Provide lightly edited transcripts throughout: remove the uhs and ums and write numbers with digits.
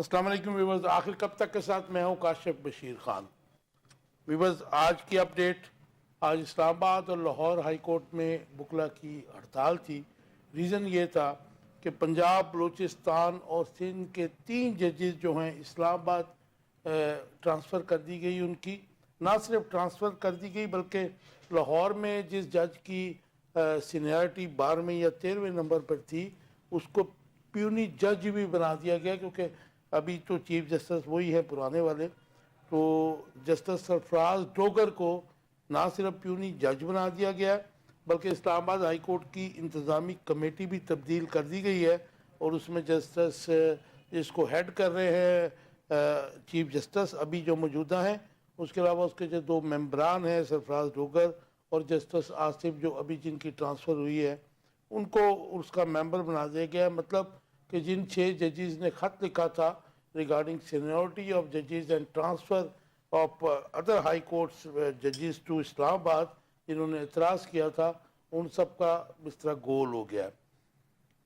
السلام علیکم ویورز، آخر کب تک کے ساتھ میں ہوں کاشف بشیر خان۔ ویورز، آج کی اپڈیٹ، آج اسلام آباد اور لاہور ہائی کورٹ میں بکلا کی ہڑتال تھی۔ ریزن یہ تھا کہ پنجاب، بلوچستان اور سندھ کے 3 ججز جو ہیں اسلام آباد ٹرانسفر کر دی گئی۔ ان کی نہ صرف ٹرانسفر کر دی گئی بلکہ لاہور میں جس جج کی سینیارٹی 12ویں یا 13ویں نمبر پر تھی اس کو پیونی جج بھی بنا دیا گیا، کیونکہ ابھی تو چیف جسٹس وہی ہے پرانے والے۔ تو جسٹس سرفراز ڈوگر کو نہ صرف پیونی جج بنا دیا گیا بلکہ اسلام آباد ہائی کورٹ کی انتظامی کمیٹی بھی تبدیل کر دی گئی ہے، اور اس میں جسٹس اس کو ہیڈ کر رہے ہیں چیف جسٹس ابھی جو موجودہ ہیں، اس کے علاوہ اس کے جو 2 ممبران ہیں سرفراز ڈوگر اور جسٹس آصف جو ابھی جن کی ٹرانسفر ہوئی ہے، ان کو اس کا ممبر بنا دیا گیا ہے۔ مطلب کہ جن 6 ججز نے خط لکھا تھا ریگارڈنگ سینیورٹی آف ججز and transfer of other high courts ججز ٹو اسلام آباد، جنہوں نے اعتراض کیا تھا، ان سب کا اس طرح گول ہو گیا ہے۔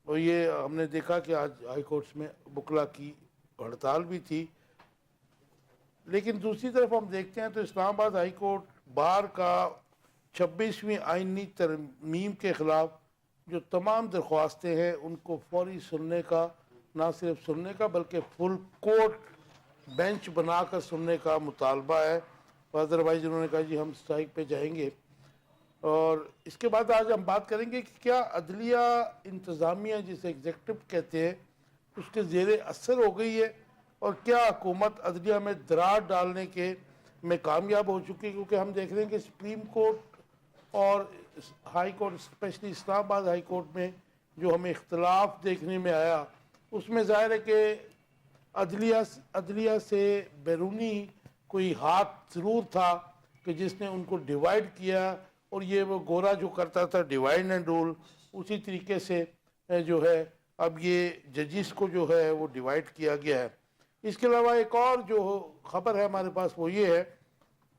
اور یہ ہم نے دیکھا کہ آج ہائی کورٹس میں بکلا کی ہڑتال بھی تھی۔ لیکن دوسری طرف ہم دیکھتے ہیں تو اسلام آباد ہائی کورٹ بار کا 26ویں آئینی ترمیم کے خلاف جو تمام درخواستیں ہیں ان کو فوری سننے کا، نہ صرف سننے کا بلکہ فل کورٹ بینچ بنا کر سننے کا مطالبہ ہے۔ ادروائز انہوں نے کہا جی ہم اسٹرائک پہ جائیں گے۔ اور اس کے بعد آج ہم بات کریں گے کہ کیا عدلیہ انتظامیہ جسے ایگزیکٹو کہتے ہیں اس کے زیر اثر ہو گئی ہے، اور کیا حکومت عدلیہ میں درار ڈالنے کے میں کامیاب ہو چکی ہے، کیونکہ ہم دیکھ رہے ہیں کہ سپریم کورٹ اور ہائی کورٹ، اسپیشلی اسلام آباد ہائی کورٹ میں جو ہمیں اختلاف دیکھنے میں آیا، اس میں ظاہر ہے کہ عدلیہ سے بیرونی کوئی ہاتھ ضرور تھا کہ جس نے ان کو ڈیوائیڈ کیا، اور یہ وہ گورا جو کرتا تھا ڈیوائیڈ اینڈ رول، اسی طریقے سے جو ہے اب یہ ججز کو جو ہے وہ ڈیوائیڈ کیا گیا ہے۔ اس کے علاوہ ایک اور جو خبر ہے ہمارے پاس وہ یہ ہے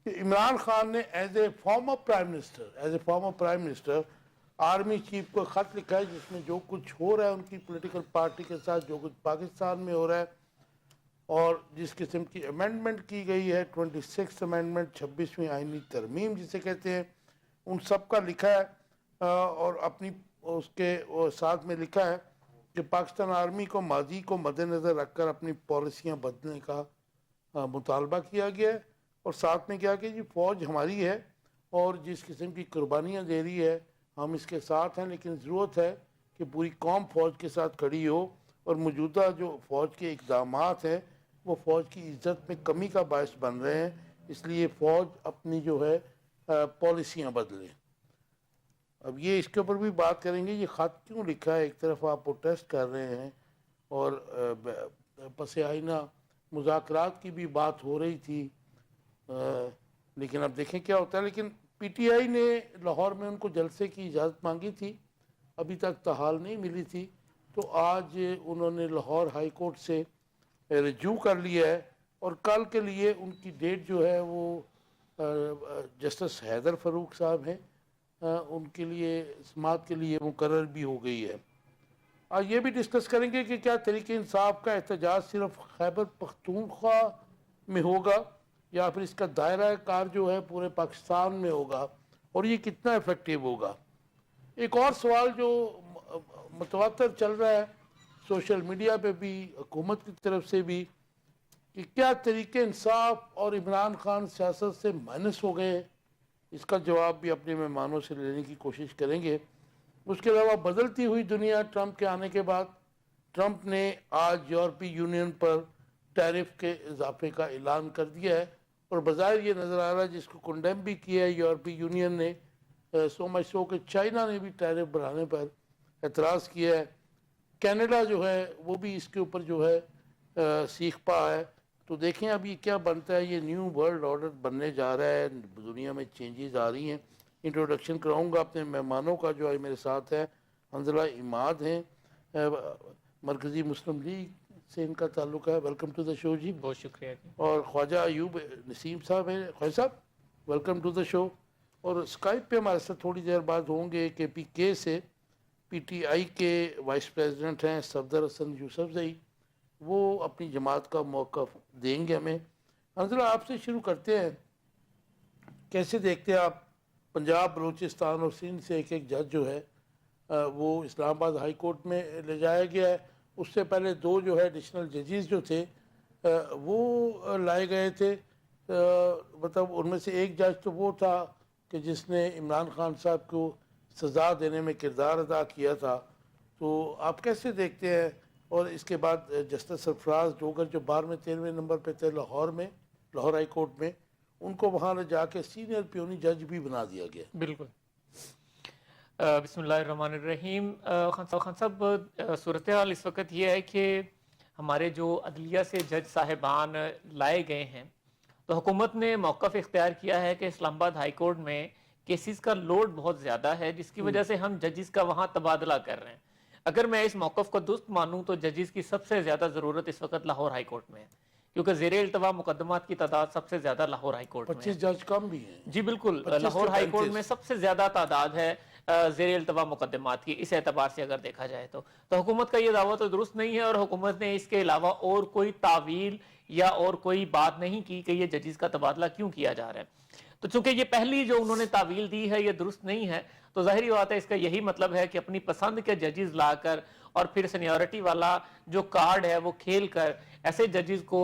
کہ عمران خان نے as a former prime minister army chief کو خط لکھا ہے جس میں جو کچھ ہو رہا ہے ان کی پولیٹیکل پارٹی کے ساتھ، جو کچھ پاکستان میں ہو رہا ہے، اور جس قسم کی امینڈمنٹ کی گئی ہے 26 امینڈمنٹ، 26ویں آئینی ترمیم جسے کہتے ہیں، ان سب کا لکھا ہے۔ اور اپنی اس کے ساتھ میں لکھا ہے کہ پاکستان آرمی کو ماضی کو مد نظر رکھ کر اپنی پالیسیاں بدلنے کا مطالبہ کیا گیا ہے، اور ساتھ میں کیا کہ جی فوج ہماری ہے اور جس قسم کی قربانیاں دے رہی ہے ہم اس کے ساتھ ہیں، لیکن ضرورت ہے کہ پوری قوم فوج کے ساتھ کھڑی ہو، اور موجودہ جو فوج کے اقدامات ہیں وہ فوج کی عزت میں کمی کا باعث بن رہے ہیں، اس لیے فوج اپنی جو ہے پالیسیاں بدلیں۔ اب یہ اس کے اوپر بھی بات کریں گے، یہ خط کیوں لکھا ہے؟ ایک طرف آپ پروٹیسٹ کر رہے ہیں اور پس آئینہ مذاکرات کی بھی بات ہو رہی تھی، لیکن اب دیکھیں کیا ہوتا ہے۔ لیکن پی ٹی آئی نے لاہور میں ان کو جلسے کی اجازت مانگی تھی، ابھی تک تحال نہیں ملی تھی، تو آج انہوں نے لاہور ہائی کورٹ سے رجوع کر لیا ہے، اور کل کے لیے ان کی ڈیٹ جو ہے وہ جسٹس حیدر فاروق صاحب ہیں، ان کے لیے سماعت کے لیے مقرر بھی ہو گئی ہے۔ آج یہ بھی ڈسکس کریں گے کہ کیا تحریک انصاف کا احتجاج صرف خیبر پختونخوا میں ہوگا یا پھر اس کا دائرہ کار جو ہے پورے پاکستان میں ہوگا، اور یہ کتنا ایفیکٹیو ہوگا۔ ایک اور سوال جو متواتر چل رہا ہے سوشل میڈیا پہ بھی، حکومت کی طرف سے بھی، کہ کیا تحریک انصاف اور عمران خان سیاست سے مائنس ہو گئے؟ اس کا جواب بھی اپنے مہمانوں سے لینے کی کوشش کریں گے۔ اس کے علاوہ بدلتی ہوئی دنیا، ٹرمپ کے آنے کے بعد ٹرمپ نے آج یورپی یونین پر ٹیرف کے اضافے کا اعلان کر دیا ہے، اور بظاہر یہ نظر آ رہا ہے جس کو کنڈیم بھی کیا ہے یورپی یونین نے، سو مچ سو کہ چائنا نے بھی ٹیرف بڑھانے پر اعتراض کیا ہے۔ کینیڈا جو ہے وہ بھی اس کے اوپر جو ہے سیکھ پا ہے۔ تو دیکھیں اب یہ کیا بنتا ہے، یہ نیو ورلڈ آرڈر بننے جا رہا ہے، دنیا میں چینجز آ رہی ہیں۔ انٹروڈکشن کراؤں گا اپنے مہمانوں کا جو میرے ساتھ ہے۔ حنظلہ عماد ہیں، مرکزی مسلم لیگ سے ان کا تعلق ہے، ویلکم ٹو دا شو جی۔ بہت شکریہ جی۔ اور خواجہ ایوب نسیم صاحب ہیں، خواجہ صاحب ویلکم ٹو دا شو۔ اور اسکائپ پہ ہمارے ساتھ تھوڑی دیر بعد ہوں گے کے پی کے سے پی ٹی آئی کے وائس پریزیڈنٹ ہیں صفدر حسن یوسف زئی، وہ اپنی جماعت کا موقف دیں گے ہمیں. حنظلہ آپ سے شروع کرتے ہیں. کیسے دیکھتے ہیں آپ پنجاب بلوچستان اور سندھ سے ایک جج جو ہے وہ اسلام آباد ہائی کورٹ میں لے جایا گیا ہے. اس سے پہلے 2 جو ہے ایڈیشنل ججز جو تھے وہ لائے گئے تھے. مطلب ان میں سے ایک جج تو وہ تھا کہ جس نے عمران خان صاحب کو سزا دینے میں کردار ادا کیا تھا. تو آپ کیسے دیکھتے ہیں؟ اور اس کے بعد جسٹس سرفراز ڈوگر جو 12ویں 13ویں نمبر پہ تھے لاہور ہائی کورٹ میں، ان کو وہاں لے جا کے سینئر پیونی جج بھی بنا دیا گیا. بالکل. بسم اللہ الرحمن الرحیم. خان صاحب، صورتحال اس وقت یہ ہے کہ ہمارے جو عدلیہ سے جج صاحبان لائے گئے ہیں تو حکومت نے موقف اختیار کیا ہے کہ اسلام آباد ہائی کورٹ میں کیسز کا لوڈ بہت زیادہ ہے، جس کی وجہ سے ہم ججز کا وہاں تبادلہ کر رہے ہیں. اگر میں اس موقف کو درست مانوں تو ججز کی سب سے زیادہ ضرورت اس وقت لاہور ہائی کورٹ میں ہے، کیونکہ زیر التوا مقدمات کی تعداد سب سے زیادہ لاہور ہائی کورٹ میں ہے. 25 جج کم بھی ہیں. جی بالکل، لاہور ہائی کورٹ میں سب سے زیادہ تعداد ہے زیر التوا مقدمات کی، اس اعتبار سے اگر دیکھا جائے تو حکومت کا یہ دعویٰ تو درست نہیں ہے، اور حکومت نے اس کے علاوہ اور کوئی تعویل یا اور کوئی بات نہیں کی کہ یہ ججز کا تبادلہ کیوں کیا جا رہا ہے. تو چونکہ یہ پہلی جو انہوں نے تعویل دی ہے یہ درست نہیں ہے، تو ظاہری بات ہے اس کا یہی مطلب ہے کہ اپنی پسند کے ججز لا کر اور پھر سینیورٹی والا جو کارڈ ہے وہ کھیل کر ایسے ججز کو،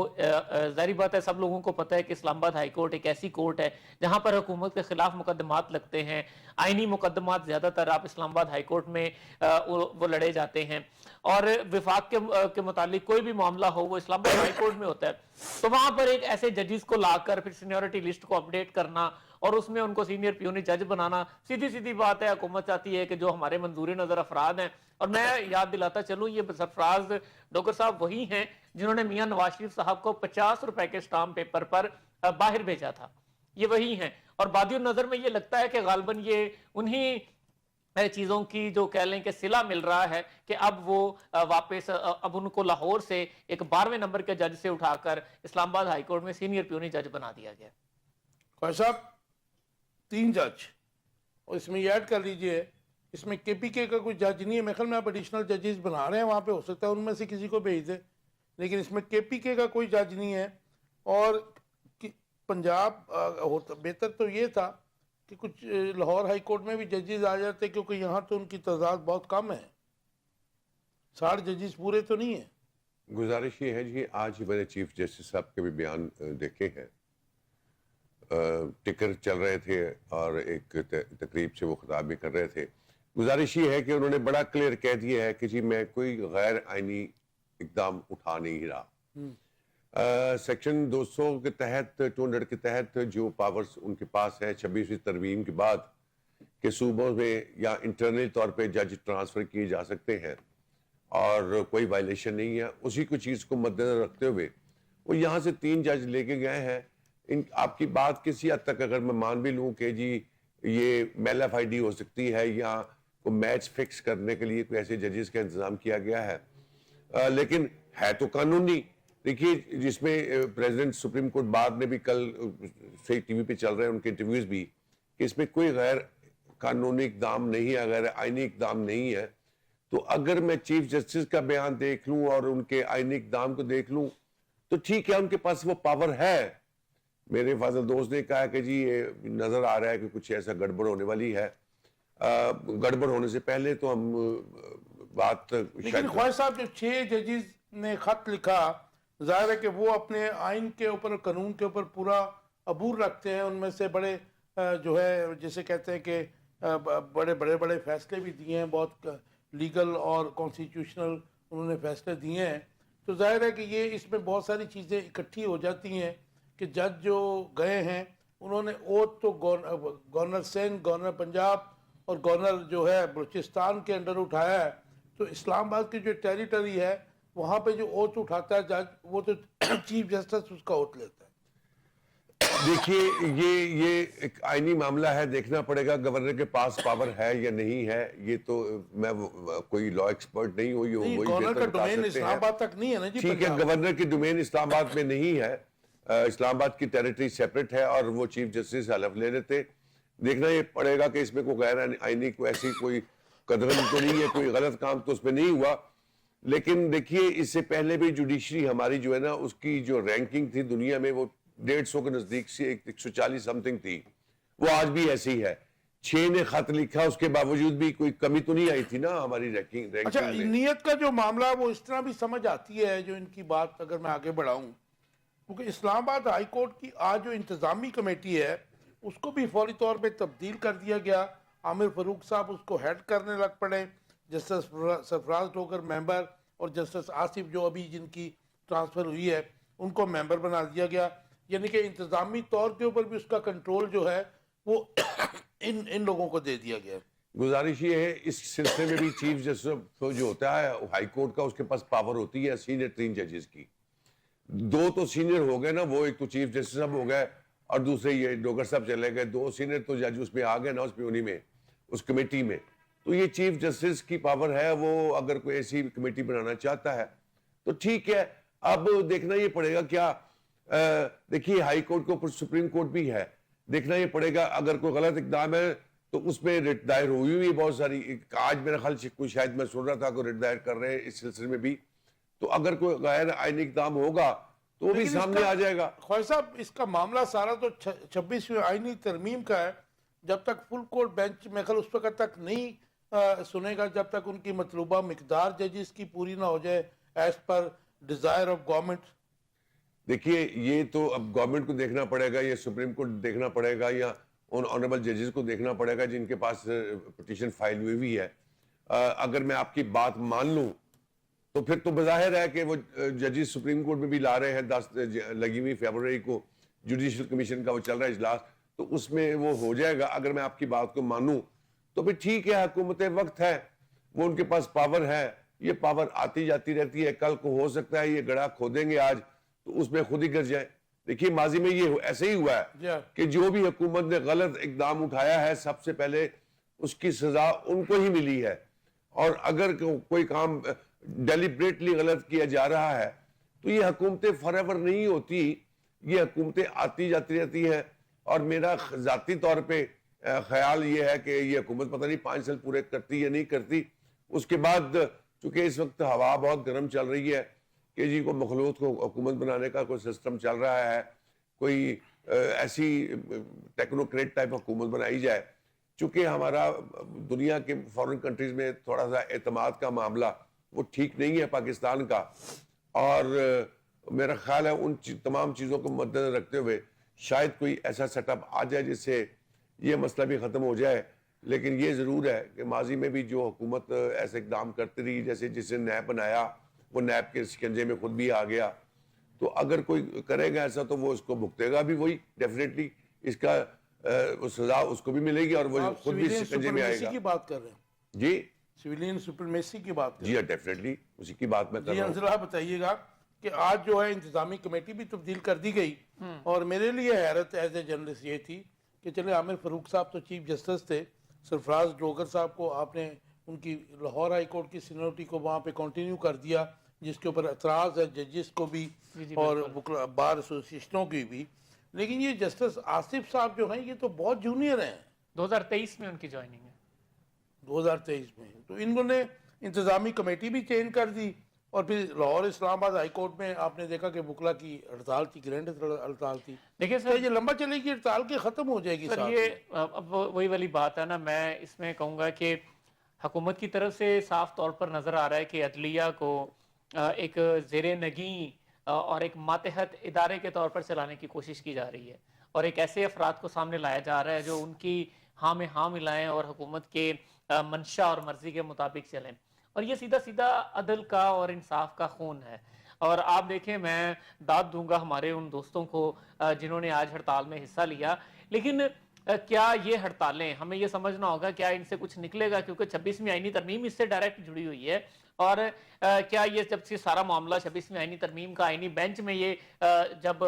ظاہری بات ہے سب لوگوں کو پتہ ہے کہ اسلام آباد ہائی کورٹ ایک ایسی کورٹ ہے جہاں پر حکومت کے خلاف مقدمات لگتے ہیں. آئینی مقدمات زیادہ تر آپ اسلام آباد ہائی کورٹ میں وہ لڑے جاتے ہیں، اور وفاق کے متعلق کوئی بھی معاملہ ہو وہ اسلام آباد ہائی کورٹ میں ہوتا ہے. تو وہاں پر ایک ایسے ججز کو لا کر پھر سینیورٹی لسٹ کو اپڈیٹ کرنا اور اس میں ان کو سینئر پیونی جج بنانا، سیدھی بات ہے حکومت چاہتی ہے کہ جو ہمارے منظور نظر افراد ہیں. اور میں یاد دلاتا چلوں یہ سرفراز ڈوگر صاحب وہی ہیں جنہوں نے میاں نواز شریف صاحب کو 50 روپے کے اسٹامپ پیپر پر باہر بھیجا تھا. یہ وہی ہیں، اور بادی النظر میں یہ لگتا ہے کہ غالباً یہ انہی چیزوں کی جو کہہ لیں کہ صلہ مل رہا ہے کہ اب وہ واپس اب ان کو لاہور سے ایک 12ویں نمبر کے جج سے اٹھا کر اسلام آباد ہائی کورٹ میں سینئر پیونی جج بنا دیا گیا. خواجہ صاحب 3 جج، اور اس میں یہ ایڈ کر لیجئے اس میں کے پی کے کا کوئی جج نہیں ہے. میرے خیال میں آپ ایڈیشنل ججز بنا رہے ہیں وہاں پہ، ہو سکتا ہے ان میں سے کسی کو بھیج دیں، لیکن اس میں کے پی کے کا کوئی جج نہیں ہے. اور پنجاب بہتر تو یہ تھا کہ کچھ لاہور ہائی کورٹ میں بھی ججز آ جاتے، کیونکہ یہاں تو ان کی تعداد بہت کم ہے، 60 ججز پورے تو نہیں ہیں. گزارش یہ ہے جی، آج ہی میں نے چیف جسٹس صاحب کے بھی بیان دیکھے ہیں. ٹکر چل رہے تھے اور ایک تقریب سے وہ خطاب بھی کر رہے تھے. گزارش یہ ہے کہ انہوں نے بڑا کلیئر کہہ دیا ہے کہ جی میں کوئی غیر آئینی اقدام اٹھا نہیں رہا. سیکشن 200 کے تحت 200 کے تحت جو پاورز ان کے پاس ہے 26ویں ترمیم کے بعد کہ صوبوں میں یا انٹرنل طور پہ جج ٹرانسفر کیے جا سکتے ہیں اور کوئی وائلیشن نہیں ہے، اسی کو چیز کو مد نظر رکھتے ہوئے وہ یہاں سے 3 جج لے کے گئے ہیں. آپ کی بات کسی حد تک اگر میں مان بھی لوں کہ جی یہ میل ایف آئی ڈی ہو سکتی ہے یا کوئی میچ فکس کرنے کے لیے کوئی ایسے ججز کا انتظام کیا گیا ہے، لیکن ہے تو قانونی. دیکھیے جس میں پریزیڈنٹ سپریم کورٹ بار نے بھی کل سے ٹی وی پہ چل رہے ہیں ان کے انٹرویوز بھی کہ اس میں کوئی غیر قانونی اقدام نہیں ہے، غیر آئینی اقدام نہیں ہے. تو اگر میں چیف جسٹس کا بیان دیکھ لوں اور ان کے آئینی اقدام کو دیکھ لوں تو ٹھیک ہے ان کے پاس وہ پاور ہے. میرے فاضل دوست نے کہا کہ جی یہ نظر آ رہا ہے کہ کچھ ایسا گڑبڑ ہونے والی ہے. گڑبڑ ہونے سے پہلے تو ہم بات لیکن خواجہ صاحب جو 6 ججز نے خط لکھا، ظاہر ہے کہ وہ اپنے آئین کے اوپر قانون کے اوپر پورا عبور رکھتے ہیں. ان میں سے بڑے جو ہے جسے کہتے ہیں کہ بڑے فیصلے بھی دیے ہیں، بہت لیگل اور کانسٹیٹیوشنل انہوں نے فیصلے دیے ہیں. تو ظاہر ہے کہ یہ اس میں بہت ساری چیزیں اکٹھی ہو جاتی ہیں کہ جج جو گئے ہیں انہوں نے اوتھ تو گورنر سندھ، گورنر پنجاب اور گورنر جو ہے بلوچستان کے انڈر اٹھایا ہے. تو اسلام آباد کی جو ٹیریٹری ہے وہاں پہ جو اوتھ اٹھاتا ہے جج وہ تو چیف جسٹس اس کا اوتھ لیتا ہے. دیکھیے یہ ایک آئینی معاملہ ہے، دیکھنا پڑے گا گورنر کے پاس پاور ہے یا نہیں ہے. یہ تو میں کوئی لا ایکسپرٹ نہیں ہوں، وہی گورنر کا بہتر بتا ڈومین سکتے اسلام ہیں. آباد تک نہیں ہے نا جی. ٹھیک ہے، گورنر کی ڈومین اسلام آباد میں نہیں ہے، اسلام آباد کی ٹیریٹری سیپریٹ ہے اور وہ چیف جسٹس حلف لے لیتے. دیکھنا یہ پڑے گا کہ اس میں کوئی غیر آئینی کوئی ایسی کوئی قدغن تو نہیں ہے، کوئی غلط کام تو اس میں نہیں ہوا. لیکن دیکھیے اس سے پہلے بھی جوڈیشری ہماری جو ہے نا اس کی جو رینکنگ تھی دنیا میں وہ 150 کے نزدیک سے 140 سم تھنگ تھی، وہ آج بھی ایسی ہے. 6 نے خط لکھا، اس کے باوجود بھی کوئی کمی تو نہیں آئی تھی نا ہماری رینکنگ اچھا میں. نیت کا جو معاملہ وہ اس طرح بھی سمجھ آتی ہے جو ان کی بات اگر میں آگے بڑھاؤں، کیونکہ اسلام آباد ہائی کورٹ کی آج جو انتظامی کمیٹی ہے اس کو بھی فوری طور پہ تبدیل کر دیا گیا. عامر فاروق صاحب اس کو ہیڈ کرنے لگ پڑے، جسٹس سرفراز ڈوگر ممبر، اور جسٹس آصف جو ابھی جن کی ٹرانسفر ہوئی ہے ان کو ممبر بنا دیا گیا. یعنی کہ انتظامی طور کے اوپر بھی اس کا کنٹرول جو ہے وہ ان لوگوں کو دے دیا گیا. گزارش یہ ہے اس سلسلے میں بھی چیف جسٹس جو ہوتا ہے ہائی کورٹ کا، اس کے پاس پاور ہوتی ہے سینئر 3 ججز کی. 2 تو سینئر ہو گئے نا، وہ ایک تو چیف جسٹس صاحب ہو گئے اور دوسرے یہ ڈوگر صاحب چلے گئے. 2 سینئر تو جج اس میں آ گئے نا، اس میں انہی میں اس کمیٹی میں. تو یہ چیف جسٹس کی پاور ہے، وہ اگر کوئی ایسی کمیٹی بنانا چاہتا ہے تو ٹھیک ہے. اب دیکھنا یہ پڑے گا کیا دیکھیے ہائی کورٹ کے اوپر سپریم کورٹ بھی ہے، دیکھنا یہ پڑے گا اگر کوئی غلط اقدام ہے تو اس میں رٹ دائر ہوئی ہوئی بہت ساری. آج میرا خیال کوئی شاید میں سن رہا تھا کوئی رٹ دائر کر رہے ہیں اس سلسلے میں بھی. تو اگر کوئی غیر آئینی اقدام ہوگا تو وہ بھی سامنے آ جائے گا. خواجہ صاحب اس کا معاملہ سارا تو 26ویں آئینی ترمیم کا ہے. جب تک فل کورٹ بینچ میں خل اس وقت تک نہیں سنے گا جب تک ان کی مطلوبہ مقدار ججز کی پوری نہ ہو جائے as per desire of government. دیکھیے یہ تو اب گورنمنٹ کو دیکھنا پڑے گا، یا سپریم کورٹ دیکھنا پڑے گا، یا ان آنریبل ججز کو دیکھنا پڑے گا جن کے پاس پٹیشن فائل ہوئی ہوئی ہے. اگر میں آپ کی بات مان لوں تو پھر تو بظاہر ہے کہ وہ ججز سپریم کورٹ میں بھی لا رہے ہیں. 10 لگی ہوئی فیبروری کو جوڈیشل کمیشن کا وہ چل رہا ہے اجلاس، تو اس میں وہ ہو جائے گا. اگر میں آپ کی بات کو مانوں تو پھر ٹھیک ہے، حکومت وقت ہے، وہ ان کے پاس پاور ہے. یہ پاور آتی جاتی رہتی ہے. کل کو ہو سکتا ہے یہ گڑھا کھودیں گے آج تو اس میں خود ہی گر جائیں. دیکھیے ماضی میں یہ ایسے ہی ہوا ہے کہ جو بھی حکومت نے غلط اقدام اٹھایا ہے سب سے پہلے اس کی سزا ان کو ہی ملی ہے. اور اگر کوئی کام ڈیلیبریٹلی غلط کیا جا رہا ہے تو یہ حکومتیں فار ایور نہیں ہوتی، یہ حکومتیں آتی جاتی رہتی ہیں. اور میرا ذاتی طور پہ خیال یہ ہے کہ یہ حکومت پتہ نہیں 5 سال پورے کرتی یا نہیں کرتی. اس کے بعد چونکہ اس وقت ہوا بہت گرم چل رہی ہے کہ جی کو مخلوط کو حکومت بنانے کا کوئی سسٹم چل رہا ہے، کوئی ایسی ٹیکنوکریٹ ٹائپ حکومت بنائی جائے. چونکہ ہمارا دنیا کے فورن کنٹریز میں تھوڑا سا اعتماد کا معاملہ وہ ٹھیک نہیں ہے پاکستان کا، اور میرا خیال ہے ان تمام چیزوں کو مد نظر رکھتے ہوئے شاید کوئی ایسا سیٹ اپ آ جائے جس سے یہ مسئلہ بھی ختم ہو جائے. لیکن یہ ضرور ہے کہ ماضی میں بھی جو حکومت ایسے اقدام کرتی رہی، جیسے جس نے نیب بنایا وہ نیب کے شکنجے میں خود بھی آ گیا. تو اگر کوئی کرے گا ایسا تو وہ اس کو بھگتے گا بھی وہی ڈیفینیٹلی، اس کا سزا اس کو بھی ملے گی اور وہ خود بھی شکنجے میں آئے گا. کی بات کر رہے ہیں جی سویلین سپریمیسی کی بات کر جی ہاں ڈیفینیٹلی اسی کی بات میں کر جی رہا ہوں. انزلہ بتائیے گا کہ آج جو ہے انتظامی کمیٹی بھی تبدیل کر دی گئی، اور میرے لیے حیرت ایز اے جرنلسٹ یہ تھی کہ چلے عامر فاروق صاحب تو چیف جسٹس تھے، سرفراز ڈوگر صاحب کو آپ نے ان کی لاہور ہائی کورٹ کی سینیورٹی کو وہاں پہ کنٹینیو کر دیا جس کے اوپر اعتراض ہے ججز کو بھی اور بار ایسوسیشنوں کی بھی. لیکن یہ جسٹس آصف صاحب جو ہیں یہ تو بہت جونیئر ہیں، 2023 میں ان کی جوائننگ ہے. 2023 میں تو انہوں نے انتظامی کمیٹی بھی چینج کر دی، اور پھر لاہور اسلام آباد ہائی کورٹ میں آپ نے دیکھا کہ وکلا کی ہڑتال تھی، گرینڈ ہڑتال تھی. دیکھیں سر یہ لمبا چلے گی ہڑتال کے ختم ہو جائے گی سر، یہ اب وہی والی بات ہے نا. میں اس میں کہوں گا کہ حکومت کی طرف سے صاف طور پر نظر آ رہا ہے کہ عدلیہ کو ایک زیر نگیں اور ایک ماتحت ادارے کے طور پر چلانے کی کوشش کی جا رہی ہے، اور ایک ایسے افراد کو سامنے لایا جا رہا ہے جو ان کی ہاں میں ہاں ملائیں اور حکومت کے منشا اور مرضی کے مطابق چلیں. اور یہ سیدھا سیدھا عدل کا اور انصاف کا خون ہے. اور آپ دیکھیں، میں داد دوں گا ہمارے ان دوستوں کو جنہوں نے آج ہڑتال میں حصہ لیا، لیکن کیا یہ ہڑتالیں ہمیں یہ سمجھنا ہوگا کیا ان سے کچھ نکلے گا، کیونکہ 26ویں آئینی ترمیم اس سے ڈائریکٹ جڑی ہوئی ہے. اور کیا یہ جب سے سارا معاملہ 26ویں آئینی ترمیم کا آئینی بینچ میں یہ جب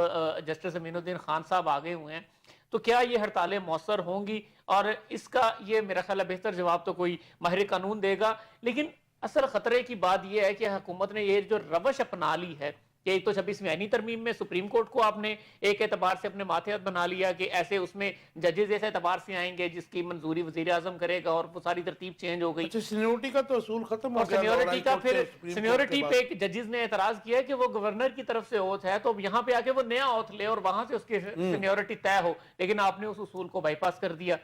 جسٹس امین الدین خان صاحب آگے ہوئے ہیں تو کیا یہ ہڑتالیں مؤثر ہوں گی؟ اور اس کا یہ میرا خیال ہے بہتر جواب تو کوئی ماہر قانون دے گا. لیکن اصل خطرے کی بات یہ ہے کہ حکومت نے یہ جو روش اپنا لی ہے کہ ایک تو 26ویں آئینی ترمیم میں سپریم کورٹ کو آپ نے ایک اعتبار سے اپنے ماتحت بنا لیا کہ ایسے اس میں ججز ایسے اعتبار سے آئیں گے جس کی منظوری وزیر اعظم کرے گا اور وہ ساری ترتیب چینج ہو گئی. اچھا سینیورٹی کا تو اصول ختم ہو اور گیا. سینیورٹی کا پھر سپریم کورٹ سینیورٹی کے پہ بعد ججز نے اعتراض کیا کہ وہ گورنر کی طرف سے اوتھ ہے تو یہاں پہ آ کے وہ نیا اوتھ لے اور وہاں سے اس کی سینیورٹی طے ہو, لیکن آپ نے اس اصول کو بائی پاس کر دیا.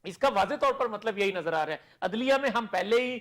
اس کا واضح طور پر مطلب یہی نظر آ رہا ہے. عدلیہ میں ہم پہلے ہی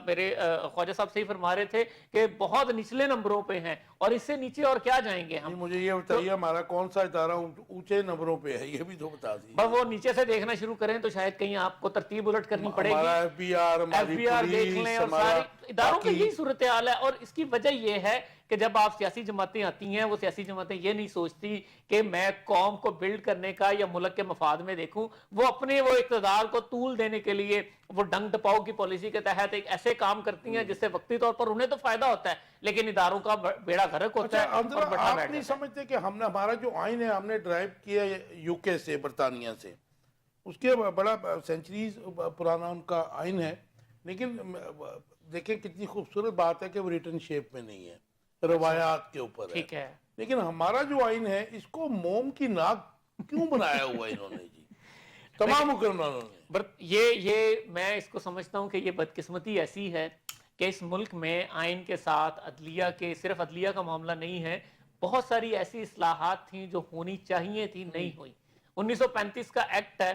میرے خواجہ صاحب صحیح فرما رہے تھے کہ بہت نچلے نمبروں پہ ہیں اور اس سے نیچے اور کیا جائیں گے ہم. مجھے یہ بتائیے ہمارا کون سا ادارہ اونچے نمبروں پہ ہے, یہ بھی تو بتا دیجیے. بس وہ نیچے سے دیکھنا شروع کریں تو شاید کہیں آپ کو ترتیب الٹ کرنی پڑے گی. ہمارا ایف بی آر, ہماری دیکھ لیں اور سارے اداروں کی یہی صورتحال ہے. اور اس کی وجہ یہ ہے کہ جب آپ سیاسی جماعتیں آتی ہیں وہ سیاسی جماعتیں یہ نہیں سوچتی کہ میں قوم کو بلڈ کرنے کا یا ملک کے مفاد میں دیکھوں, وہ اپنے وہ اقتدار کو طول دینے کے لیے وہ ڈنگ ڈپاؤ کی پالیسی کے تحت ایک ایسے کام کرتی ہیں جس سے وقتی طور پر انہیں تو فائدہ ہوتا ہے لیکن اداروں کا بیڑا غرق ہوتا ہے. اور آپ نہیں سمجھتے کہ ہم نے ہمارا جو آئین ہے ہم نے ڈرائیو کیا یو کے سے, برطانیہ سے, اس کے بڑا سینچریز پرانا ان کا آئین ہے, لیکن دیکھیں کتنی خوبصورت بات ہے کہ وہ ریٹن شیپ میں نہیں ہے, روایات کے اوپر ہے. ٹھیک ہے, لیکن ہمارا جو آئین ہے اس کو موم کی ناک کیوں بنایا ہوا انہوں نے جی, تمام حکمرانوں نے. یہ میں اس کو سمجھتا ہوں کہ یہ بدقسمتی ایسی ہے کہ اس ملک میں آئین کے ساتھ عدلیہ کے, صرف عدلیہ کا معاملہ نہیں ہے, بہت ساری ایسی اصلاحات تھیں جو ہونی چاہیے تھی, نہیں ہوئی. 1935 کا ایکٹ ہے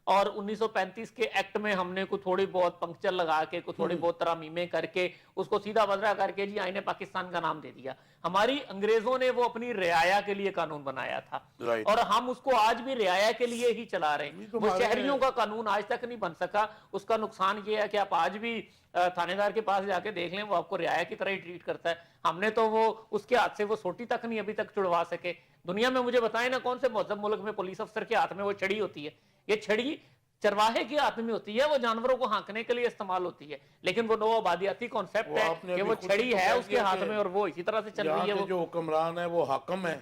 اور 1935 کے ایکٹ میں ہم نے کوئی تھوڑی بہت پنکچر لگا کے کوئی تھوڑی بہت ترمیمیں کر کے اس کو سیدھا بدرا کر کے جی آئین پاکستان کا نام دے دیا. ہماری انگریزوں نے وہ اپنی رعایا کے لیے قانون بنایا تھا اور ہم اس کو آج بھی رعایا کے لیے ہی چلا رہے ہیں. وہ شہریوں کا قانون آج تک نہیں بن سکا. اس کا نقصان یہ ہے کہ آپ آج بھی تھانے دار کے پاس جا کے دیکھ لیں, وہ آپ کو رعایا کی طرح ہی ٹریٹ کرتا ہے. ہم نے تو وہ اس کے ہاتھ سے وہ سوٹی تک نہیں ابھی تک چھڑوا سکے. دنیا میں مجھے بتائیں نا کون سے مہذب ملک میں پولیس افسر کے ہاتھ میں وہ چھڑی ہوتی ہے. یہ چھڑی چرواہے کے ہاتھ میں ہوتی ہے, وہ جانوروں کو ہانکنے کے لیے استعمال ہوتی ہے, لیکن وہ نو آبادیاتی کانسیپٹ ہے کہ وہ چھڑی ہے اس کے ہاتھ میں اور وہ اسی طرح سے چل رہی ہے. وہ جو حکمران ہے وہ حاکم ہے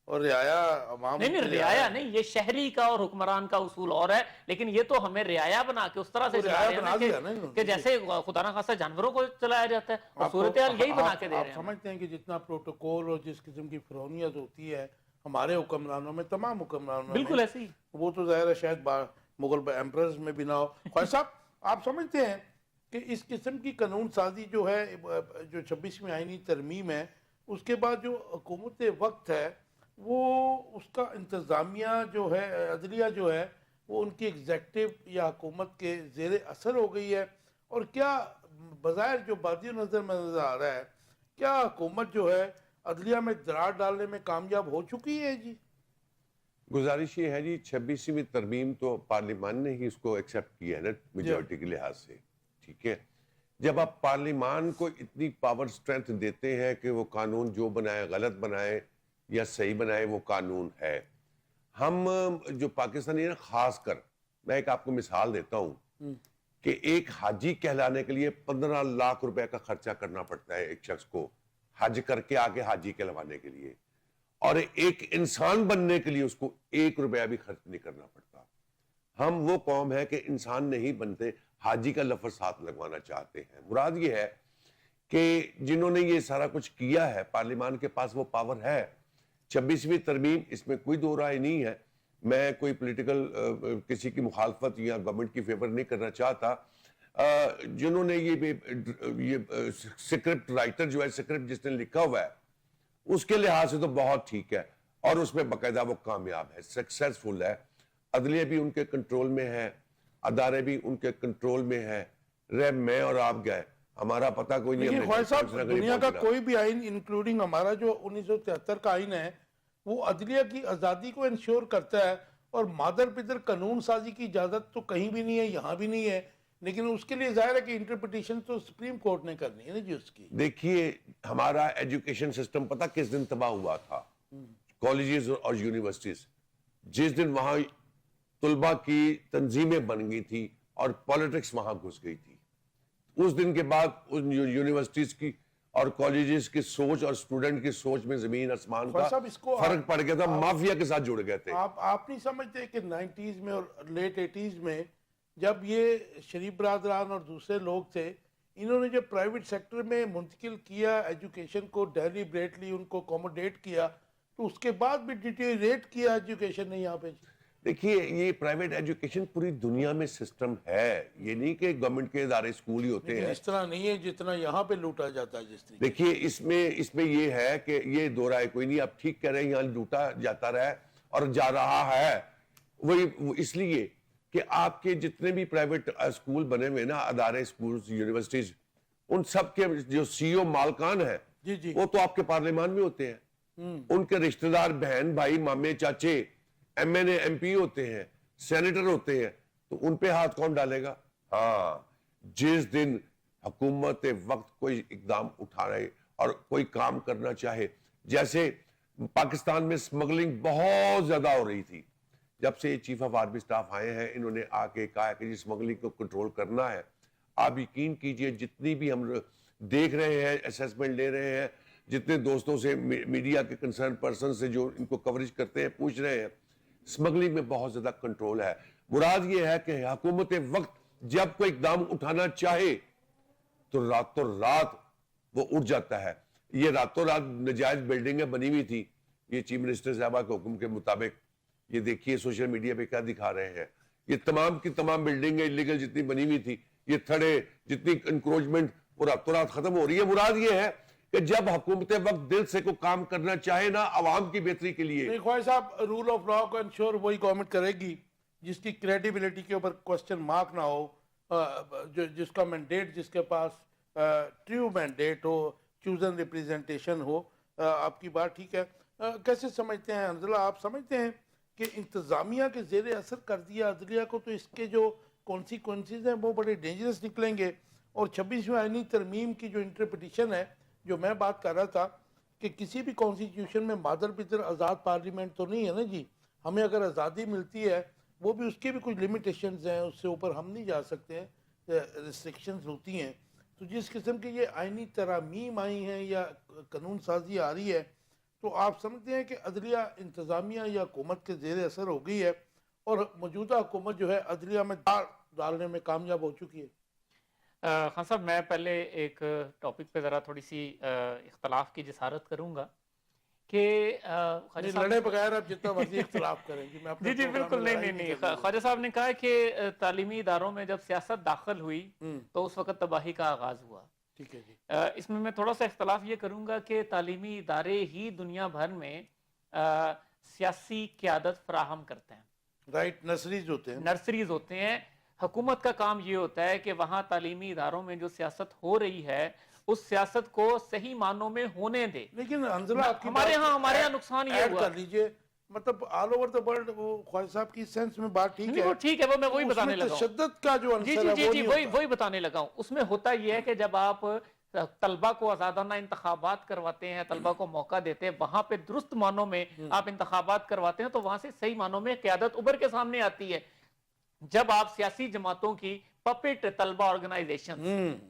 اور رعایا عوام. نہیں رعایا نہیں, یہ شہری کا اور حکمران کا اصول اور ہے, لیکن یہ تو ہمیں رعایا بنا کے اس طرح سے چلا رہے ہیں کہ جیسے خدا نہ خاصہ جانوروں کو چلایا جاتا ہے, اور صورتحال یہی بنا کے دے رہے ہیں. آپ سمجھتے ہیں کہ جتنا پروٹوکول اور جس قسم کی فرونیت ہوتی ہے ہمارے حکمرانوں میں, تمام حکمرانوں میں بالکل ایسے ہی, وہ تو ظاہر ہے شاید مغل ایمپررز میں بھی نہ ہو. خواجہ صاحب آپ سمجھتے ہیں کہ اس قسم کی قانون سازی جو ہے, جو 26ویں آئینی ترمیم ہے, اس کے بعد جو حکومت وقت ہے وہ اس کا انتظامیہ جو ہے, عدلیہ جو ہے, وہ ان کی ایگزیکٹو یا حکومت کے زیر اثر ہو گئی ہے؟ اور کیا بظاہر جو بادی نظر میں نظر آ رہا ہے, کیا حکومت جو ہے عدلیہ میں درار ڈالنے میں کامیاب ہو چکی ہے جی؟ گزارش یہ ہے جی 26ویں ترمیم تو پارلیمان نے ہی اس کو ایکسیپٹ کیا ہے نا میجورٹی کے لحاظ سے, ٹھیک ہے. جب آپ پارلیمان کو اتنی پاور سٹرینتھ دیتے ہیں کہ وہ قانون جو بنائے, غلط بنائے یا صحیح بنائے, وہ قانون ہے. ہم جو پاکستانی ہیں خاص کر, میں ایک آپ کو مثال دیتا ہوں کہ ایک حاجی کہلانے کے لیے 15 لاکھ روپے کا خرچہ کرنا پڑتا ہے ایک شخص کو حج کر کے آگے حاجی کہلوانے کے لیے, اور ایک انسان بننے کے لیے اس کو 1 روپیہ بھی خرچ نہیں کرنا پڑتا. ہم وہ قوم ہے کہ انسان نہیں بنتے, حاجی کا لفظ ساتھ لگوانا چاہتے ہیں. مراد یہ ہے کہ جنہوں نے یہ سارا کچھ کیا ہے, پارلیمان کے پاس وہ پاور ہے. 26ویں ترمیم, اس میں کوئی دو رائے نہیں ہے. میں کوئی پولیٹیکل کسی کی مخالفت یا گورنمنٹ کی فیور نہیں کرنا چاہتا. جنہوں نے یہ سکرپٹ رائٹر جو ہے, سکرپٹ جس نے لکھا ہوا ہے, اس کے لحاظ سے تو بہت ٹھیک ہے, اور اس میں باقاعدہ وہ کامیاب ہے, سکسیسفل ہے. عدلیہ بھی ان کے کنٹرول میں ہے, ادارے بھی ان کے کنٹرول میں ہے. رہ میں اور آپ گئے, ہمارا پتہ کوئی نہیں. خواجہ صاحب دنیا کا کوئی بھی آئین انکلوڈنگ ہمارا جو 1973 کا آئین ہے وہ عدلیہ کی آزادی کو انشور کرتا ہے, اور مادر پدر قانون سازی کی اجازت تو کہیں بھی نہیں ہے, یہاں بھی نہیں ہے, لیکن اس کے لیے ظاہر ہے کہ انٹرپریٹیشن تو سپریم کورٹ نے کرنی ہے نا جی اس کی. دیکھیے ہمارا ایجوکیشن سسٹم پتہ کس دن تباہ ہوا تھا؟ کالجز اور یونیورسٹیز. جس دن وہاں طلبہ کی تنظیمیں بن گئی تھی اور پالیٹکس وہاں گھس گئی تھی, اس دن کے بعد ان یونیورسٹیز کی اور کالجز کی سوچ اور اسٹوڈنٹ کی سوچ میں زمین آسمان کا فرق پڑ گیا تھا, مافیا کے ساتھ جڑ گئے تھے. آپ نہیں سمجھتے کہ 90s میں اور لیٹ 80s میں جب یہ شریف برادران اور دوسرے لوگ تھے, انہوں نے جب پرائیویٹ سیکٹر میں منتقل کیا ایجوکیشن کو ڈیلیبریٹلی ان کو اکوموڈیٹ کیا تو اس کے بعد بھی ڈیٹیریٹ کیا ایجوکیشن نے یہاں پہ. دیکھیے یہ پرائیویٹ ایجوکیشن پوری دنیا میں سسٹم ہے, یہ نہیں کہ گورنمنٹ کے ادارے اسکول ہی ہوتے ہیں. اس طرح نہیں ہے جتنا یہاں پہ لوٹا جاتا ہے جس طریقے. دیکھیے اس میں یہ ہے کہ یہ دو رائے کوئی نہیں, آپ ٹھیک کہہ رہے ہیں, یہاں لوٹا جاتا رہا اور جا رہا ہے. وہی اس لیے کہ آپ کے جتنے بھی پرائیویٹ اسکول بنے ہوئے نا, ادارے, اسکولز, یونیورسٹیز, ان سب کے جو سی او مالکان ہیں جی وہ تو آپ کے پارلیمان میں ہوتے ہیں. ان کے رشتہ دار بہن بھائی مامے چاچے M N A M P ہوتے ہیں, سینیٹر ہوتے ہیں, تو ان پہ ہاتھ کون ڈالے گا؟ ہاں, جس دن حکومت وقت کوئی اقدام اٹھا رہے اور کوئی کام کرنا چاہے, جیسے پاکستان میں سمگلنگ بہت زیادہ ہو رہی تھی, جب سے چیف آف آرمی سٹاف آئے ہیں انہوں نے آ کے کہا کہ سمگلنگ کو کنٹرول کرنا ہے. آپ یقین کیجئے جتنی بھی ہم دیکھ رہے ہیں, اسیسمنٹ لے رہے ہیں, جتنے دوستوں سے, میڈیا کے کنسرن پرسن سے جو ان کو کوریج کرتے ہیں, پوچھ رہے ہیں, سمگلنگ میں بہت زیادہ کنٹرول ہے. مراد یہ ہے کہ حکومت وقت جب کوئی اقدام اٹھانا چاہے تو راتوں رات وہ اٹھ جاتا ہے. یہ راتوں رات نجائز بلڈنگیں بنی ہوئی تھی, یہ چیف منسٹر صاحبہ کے حکم کے مطابق, یہ دیکھیے سوشل میڈیا پہ کیا دکھا رہے ہیں, یہ تمام کی تمام بلڈنگیں انلیگل جتنی بنی ہوئی تھی, یہ تھڑے, جتنی انکروچمنٹ, وہ راتوں رات ختم ہو رہی ہے. مراد یہ ہے کہ جب حکومت وقت دل سے کوئی کام کرنا چاہے نا عوام کی بہتری کے لیے. خواجہ صاحب, رول آف لا کو انشور وہی گورنمنٹ کرے گی جس کی کریڈیبلٹی کے اوپر کوسچن مارک نہ ہو, جس کا مینڈیٹ, جس کے پاس ٹریو مینڈیٹ ہو, چوزن ریپریزنٹیشن ہو. آپ کی بات ٹھیک ہے. کیسے سمجھتے ہیں حنظلہ, آپ سمجھتے ہیں کہ انتظامیہ کے زیر اثر کر دیا عدلیہ کو تو اس کے جو کانسیکوینسز ہیں وہ بڑے ڈینجرس نکلیں گے؟ اور 26ویں آئینی ترمیم کی جو انٹرپریٹیشن ہے, جو میں بات کر رہا تھا کہ کسی بھی کانسٹیٹیوشن میں مادر پتر آزاد پارلیمنٹ تو نہیں ہے نا جی, ہمیں اگر آزادی ملتی ہے وہ بھی اس کی بھی کچھ لمیٹیشنز ہیں, اس سے اوپر ہم نہیں جا سکتے ہیں, ریسٹرکشنز ہوتی ہیں. تو جس قسم کی یہ آئینی ترامیم آئی ہیں یا قانون سازی آ رہی ہے, تو آپ سمجھتے ہیں کہ عدلیہ انتظامیہ یا حکومت کے زیر اثر ہو گئی ہے اور موجودہ حکومت جو ہے عدلیہ میں دار ڈالنے میں کامیاب ہو چکی ہے؟ خان صاحب, میں پہلے ایک ٹاپک پہ ذرا تھوڑی سی اختلاف کی جسارت کروں گا کہ لڑے بغیر آپ جتنا مرضی اختلاف کریں گی. جی بالکل نہیں. خواجہ صاحب نے کہا کہ تعلیمی اداروں میں جب سیاست داخل ہوئی تو اس وقت تباہی کا آغاز ہوا. ٹھیک ہے جی. اس میں تھوڑا سا اختلاف یہ کروں گا کہ تعلیمی ادارے ہی دنیا بھر میں سیاسی قیادت فراہم کرتے ہیں. رائٹ, نرسریز ہوتے ہیں. حکومت کا کام یہ ہوتا ہے کہ وہاں تعلیمی اداروں میں جو سیاست ہو رہی ہے اس سیاست کو صحیح معنوں میں ہونے دے. لیکن حنظلہ آپ کی ہمارے ہاں نقصان یہ ہوا, کر لیجئے, مطلب آل اوور دا ورلڈ, وہ خواجہ صاحب کی سینس میں بات ٹھیک ہے, وہ ٹھیک ہے, وہ میں وہی بتانے لگا ہوں. تشدد کا جو عنصر ہے جی وہی بتانے لگا ہوں. اس میں ہوتا یہ ہے کہ جب آپ طلبہ کو آزادانہ انتخابات کرواتے ہیں, طلبہ کو موقع دیتے ہیں, وہاں پہ درست معنوں میں آپ انتخابات کرواتے ہیں تو وہاں سے صحیح معنوں میں قیادت ابھر کے سامنے آتی ہے. جب آپ سیاسی جماعتوں کی پپٹ طلبہ آرگنائزیشن,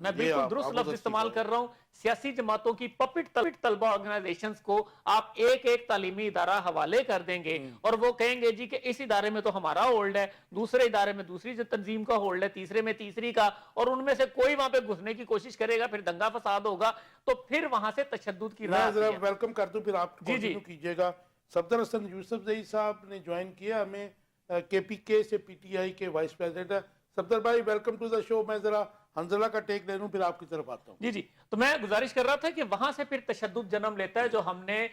میں بالکل درست لفظ استعمال کر رہا ہوں, سیاسی جماعتوں کی پپٹ طلبہ آرگنائزیشنز کو آپ ایک ایک تعلیمی ادارہ حوالے کر دیں گے اور وہ کہیں گے جی کہ اس ادارے میں تو ہمارا ہولڈ ہے, دوسرے ادارے میں دوسری تنظیم کا ہولڈ ہے, تیسرے میں تیسری کا, اور ان میں سے کوئی وہاں پہ گھسنے کی کوشش کرے گا, پھر دنگا فساد ہوگا, تو پھر وہاں سے تشدد کی راہ. میں ویلکم کر دوں, پھر آپ کنٹینیو کیجئے گا. صفدر حسن یوسف زئی صاحب نے جوائن کیا ہمیں, کے پی کے سے, پی ٹی آئی کے وائس پریزیڈنٹ ہے. صفدر بھائی ویلکم ٹو دا شو. میں ذرا حنظلہ کا ٹیک لے لوں پھر آپ کی طرف آتا ہوں. جی تو میں گزارش کر رہا تھا کہ وہاں سے پھر تشدد جنم لیتا ہے, جو ہم نے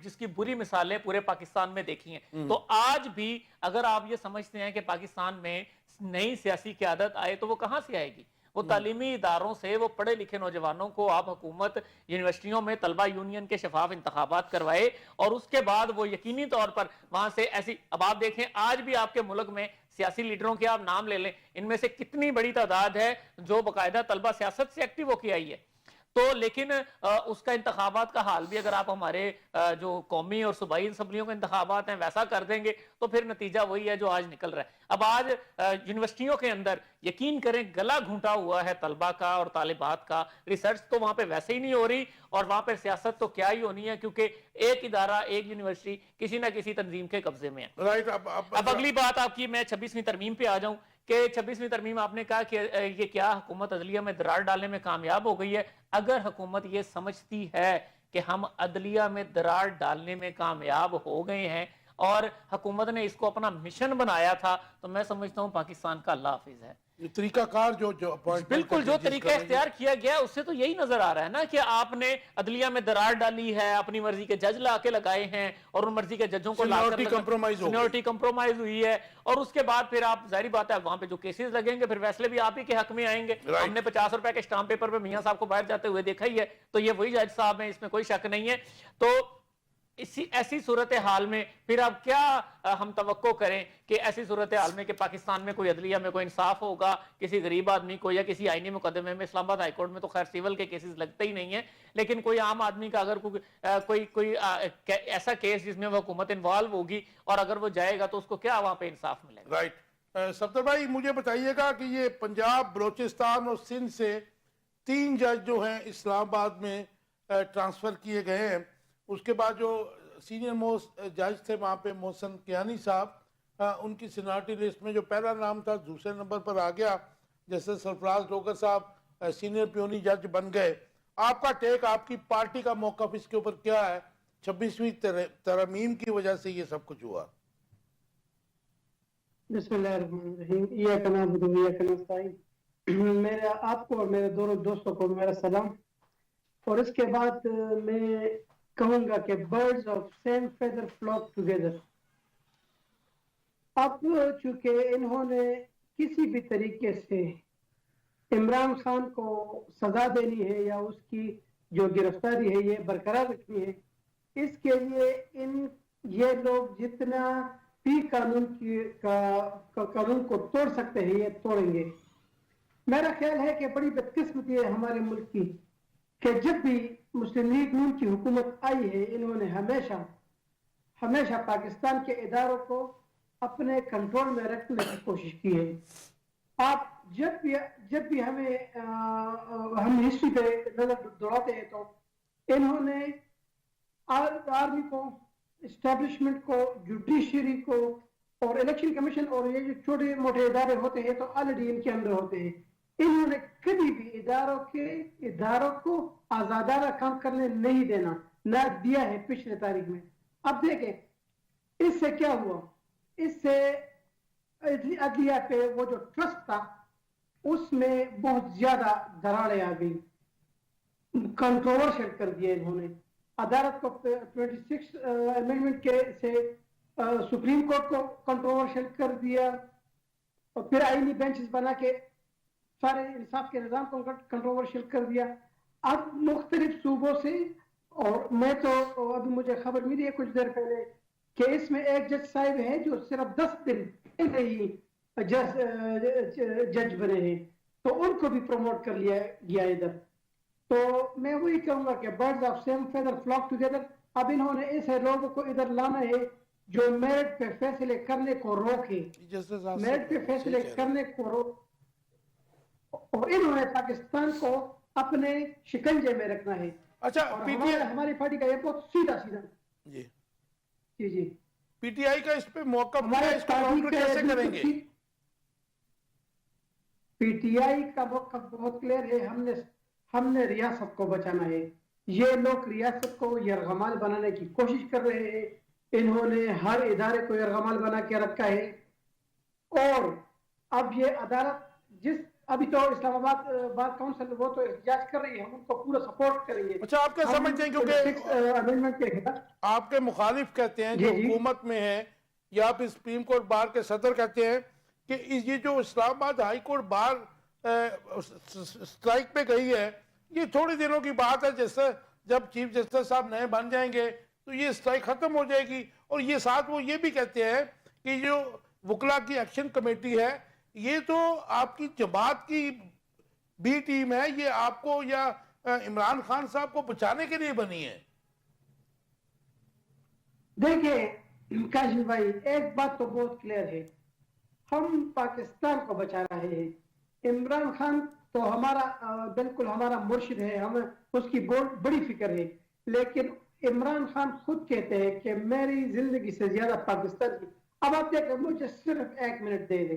جس کی بری مثالیں پورے پاکستان میں دیکھی ہیں. تو آج بھی اگر آپ یہ سمجھتے ہیں کہ پاکستان میں نئی سیاسی قیادت آئے تو وہ کہاں سے آئے گی؟ وہ تعلیمی اداروں سے, وہ پڑھے لکھے نوجوانوں کو آپ حکومت یونیورسٹیوں میں طلبہ یونین کے شفاف انتخابات کروائے اور اس کے بعد وہ یقینی طور پر وہاں سے ایسی, اب آپ دیکھیں آج بھی آپ کے ملک میں سیاسی لیڈروں کے آپ نام لے لیں, ان میں سے کتنی بڑی تعداد ہے جو باقاعدہ طلبہ سیاست سے ایکٹیو ہو کے آئی ہے. تو لیکن اس کا انتخابات کا حال بھی اگر آپ ہمارے جو قومی اور صوبائی اسمبلیوں کے انتخابات ہیں ویسا کر دیں گے تو پھر نتیجہ وہی ہے جو آج نکل رہا ہے. اب آج یونیورسٹیوں کے اندر یقین کریں گلا گھونٹا ہوا ہے طلبہ کا اور طالبات کا. ریسرچ تو وہاں پہ ویسے ہی نہیں ہو رہی اور وہاں پہ سیاست تو کیا ہی ہونی ہے, کیونکہ ایک ادارہ, ایک یونیورسٹی کسی نہ کسی تنظیم کے قبضے میں ہے. رائٹ. اب اگلی بات آپ کی, میں 26ویں ترمیم پہ آ جاؤں کہ 26ویں ترمیم آپ نے کہا کہ یہ کیا حکومت عدلیہ میں درار ڈالنے میں کامیاب ہو گئی ہے؟ اگر حکومت یہ سمجھتی ہے کہ ہم عدلیہ میں درار ڈالنے میں کامیاب ہو گئے ہیں اور حکومت نے اس کو اپنا مشن بنایا تھا، تو میں سمجھتا ہوں پاکستان کا اللہ حافظ ہے۔ طریقہ کار جو بالکل جو طریقہ اختیار کیا گیا اس سے تو یہی نظر آ رہا ہے نا کہ آپ نے عدلیہ میں درار ڈالی ہے، اپنی مرضی کے جج لا کے لگائے ہیں اور ان مرضی کے ججوں کو سینیورٹی کمپرومائز ہوئی ہے، اور اس کے بعد پھر آپ ظاہری بات ہے وہاں پہ جو کیسز لگیں گے پھر فیصلے بھی آپ ہی کے حق میں آئیں گے۔ ہم نے 50 روپے کے اسٹامپ پیپر پہ میاں صاحب کو باہر جاتے ہوئے دیکھا ہی ہے، تو یہ وہی جج صاحب ہیں، اس میں کوئی شک نہیں ہے۔ تو ایسی صورتحال میں پھر اب کیا ہم توقع کریں کہ ایسی صورتحال میں کہ پاکستان میں کوئی عدلیہ میں کوئی انصاف ہوگا کسی غریب آدمی کو، یا کسی آئینی مقدمے میں؟ اسلام آباد ہائی کورٹ میں تو خیر سیول کے کیسز لگتے ہی نہیں ہیں، لیکن کوئی عام آدمی کا اگر کوئی ایسا کیس جس میں وہ حکومت انوالو ہوگی اور اگر وہ جائے گا تو اس کو کیا وہاں پہ انصاف ملے گا؟ رائٹ۔ صفدر بھائی مجھے بتائیے گا کہ یہ پنجاب، بلوچستان اور سندھ سے 3 جج جو ہیں اسلام آباد میں ٹرانسفر کیے گئے ہیں، اس کے بعد جو سینئر موسٹ جج تھے وہاں پہ محسن کیانی صاحب، ان کی سینیورٹی لسٹ میں جو پہلا نام تھا دوسرے نمبر پر آ گیا، جیسے سرفراز ڈوگر صاحب سینئر پیونی جج بن گئے۔ آپ کا ٹیک، آپ کی پارٹی کا موقف اس کے اوپر کیا ہے؟ 26ویں ترمیم کی وجہ سے یہ سب کچھ ہوا۔ بسم اللہ الرحمن الرحیم، ایاک نعبد و ایاک نستعین۔ میرے آپ کو اور میرے دونوں دوستوں کو میرا سلام، اور اس کے بعد میں کہوں گا کہ birds of same feather flock together۔ اب چونکہ انہوں نے کسی بھی طریقے سے عمران خان کو سزا دینی ہے یا اس کی جو گرفتاری ہے یہ برقرار رکھنی ہے، اس کے لیے یہ لوگ جتنا بھی قانون کو توڑ سکتے ہیں یہ توڑیں گے۔ میرا خیال ہے کہ بڑی بدقسمتی ہے ہمارے ملک کی کہ جب بھی مسلم لیگ نون کی حکومت آئی ہے انہوں نے ہمیشہ پاکستان کے اداروں کو اپنے کنٹرول میں رکھنے کی کوشش کی ہے۔ آپ جب بھی ہم ہسٹری پہ نظر دوڑاتے ہیں تو انہوں نے آرمی کو، اسٹیبلشمنٹ کو، جوڈیشری کو اور الیکشن کمیشن اور یہ جو چھوٹے موٹے ادارے ہوتے ہیں تو آلریڈی ان کے اندر ہوتے ہیں، انہوں نے کبھی بھی اداروں کو آزادانہ کام کرنے نہیں دینا، نہ دیا ہے پچھلے تاریخ میں۔ اب دیکھیں اس سے کیا ہوا، اس سے عدلیہ پہ وہ جو ٹرسٹ تھا اس میں بہت زیادہ دراڑیں آ گئی، کنٹروورشل کر دیا انہوں نے۔ عدالت کو 26 امینڈمنٹ کے سے سپریم کورٹ کو کنٹروورشل کر دیا، اور پھر آئینی بینچز بنا کے سارے انصاف کے نظام کو کنٹروورشل کر دیا۔ اب مختلف صوبوں سے، اور میں تو ابھی مجھے خبر ملی ہے کچھ دیر پہلے کہ اس میں ایک جج صاحب ہے جو صرف 10 دن ہی جج بنے ہیں، تو ان کو بھی پروموٹ کر لیا گیا ادھر۔ تو میں وہی کہوں گا کہ birds of same feather flock together. اب انہوں نے ایسے لوگوں کو ادھر لانا ہے جو میرٹ پہ فیصلے کرنے کو روکے، میرٹ پہ فیصلے کرنے کو روک، اور انہوں نے پاکستان کو اپنے شکنجے میں رکھنا ہے۔ اچھا، ہماری پارٹی کا یہ بہت سیدھا جی پی ٹی آئی کا اس پہ موقف کیا ہے، اس کو کاؤنٹر کیسے کریں گے؟ پی ٹی آئی کا موقف بہت کلیئر ہے، ہم نے ریاست کو بچانا ہے۔ یہ لوگ ریاست کو یرغمال بنانے کی کوشش کر رہے ہیں، انہوں نے ہر ادارے کو یرغمال بنا کے رکھا ہے، اور اب یہ عدالت ابھی تو اسلام آباد بار کونسل وہ تو احتجاج کر رہی ہے، ہم ان کو پورا سپورٹ کریں گے۔ اچھا، آپ کیا سمجھتے ہیں، کیونکہ آپ کے مخالف کہتے ہیں جو حکومت میں ہے، یا پھر سپریم کورٹ بار کے صدر کہتے ہیں کہ یہ جو اسلام آباد ہائی کورٹ بار سٹرائک پہ گئی ہے یہ تھوڑی دنوں کی بات ہے، جیسے جب چیف جسٹس صاحب نئے بن جائیں گے تو یہ سٹرائک ختم ہو جائے گی۔ اور یہ ساتھ وہ یہ بھی کہتے ہیں کہ جو وکلا کی ایکشن کمیٹی ہے یہ تو آپ کی جماعت کی بی ٹیم ہے، یہ آپ کو یا عمران خان صاحب کو بچانے کے لیے بنی ہے۔ دیکھیں کاشف بھائی، ایک بات تو بہت کلیئر ہے، ہم پاکستان کو بچا رہے ہیں۔ عمران خان تو ہمارا بالکل ہمارا مرشد ہے، ہمیں اس کی بہت بڑی فکر ہے، لیکن عمران خان خود کہتے ہیں کہ میری زندگی سے زیادہ پاکستان کی۔ اب آپ دیکھیں، مجھے صرف 1 منٹ دے دیں،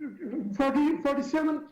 47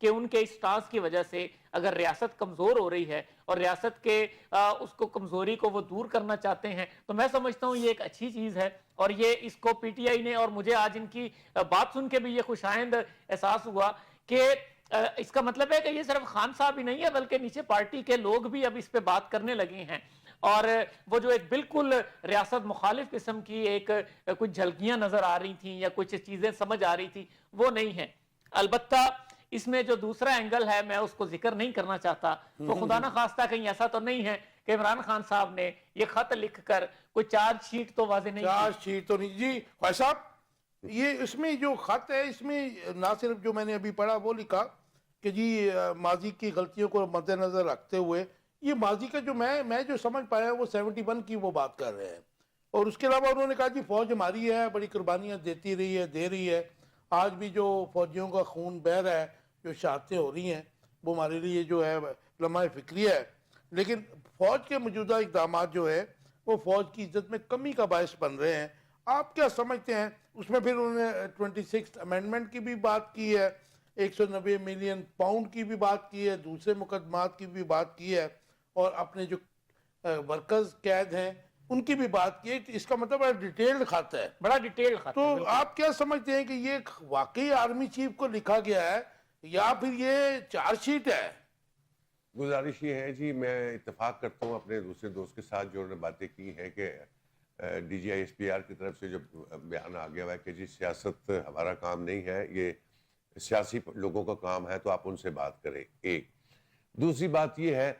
کہ ان کے اسٹانس کی وجہ سے اگر ریاست کمزور ہو رہی ہے اور ریاست کے اس کو کمزوری کو وہ دور کرنا چاہتے ہیں تو میں سمجھتا ہوں یہ ایک اچھی چیز ہے. اور یہ اس کو پی ٹی آئی نے, اور مجھے آج ان کی بات سن کے بھی یہ خوشائند احساس ہوا کہ اس کا مطلب ہے کہ یہ صرف خان صاحب ہی نہیں ہے بلکہ نیچے پارٹی کے لوگ بھی اب اس پہ بات کرنے لگے ہیں. اور وہ جو ایک بالکل ریاست مخالف قسم کی ایک کچھ جھلکیاں نظر آ رہی تھیں یا کچھ چیزیں سمجھ آ رہی تھی وہ نہیں ہیں. البتہ اس میں جو دوسرا اینگل ہے میں اس کو ذکر نہیں کرنا چاہتا, تو خدا نہ خواستہ کہیں ایسا تو نہیں ہے کہ عمران خان صاحب نے یہ خط لکھ کر کوئی چارج شیٹ تو واضح نہیں کی. چارج شیٹ تو نہیں جی خواہ صاحب, یہ اس میں جو خط ہے اس میں نہ صرف جو میں نے ابھی پڑھا وہ لکھا کہ جی ماضی کی غلطیوں کو مد نظر رکھتے ہوئے, یہ ماضی کا جو میں جو سمجھ پایا وہ 71 کی وہ بات کر رہے ہیں. اور اس کے علاوہ انہوں نے کہا جی فوج ہماری ہے, بڑی قربانیاں دیتی رہی ہے, دے رہی ہے, آج بھی جو فوجیوں کا خون بہہ رہا ہے, جو شہادتیں ہو رہی ہیں وہ ہمارے لیے جو ہے لمحہ فکریہ ہے. لیکن فوج کے موجودہ اقدامات جو ہے وہ فوج کی عزت میں کمی کا باعث بن رہے ہیں. آپ کیا سمجھتے ہیں؟ اس میں پھر انہوں نے 26 امینڈمنٹ کی بھی بات کی ہے, 190 ملین پاؤنڈ کی بھی بات کی ہے, دوسرے مقدمات کی بھی بات کی ہے, اور اپنے جو ورکرز قید ہیں ان کی بھی بات کی ہے. اس کا مطلب ہے ڈیٹیلڈ خط ہے, بڑا ڈیٹیلڈ خط. تو آپ کیا سمجھتے ہیں کہ یہ واقعی آرمی چیف کو لکھا گیا ہے یا پھر یہ چارج شیٹ ہے؟ گزارش یہ ہے جی, میں اتفاق کرتا ہوں اپنے دوسرے دوست کے ساتھ جو انہوں نے باتیں کی ہیں کہ D G I S P R کی طرف سے جو بیان آ گیا ہے کہ جی سیاست ہمارا کام نہیں ہے, یہ سیاسی لوگوں کا کام ہے, تو آپ ان سے بات کریں. ایک دوسری بات یہ ہے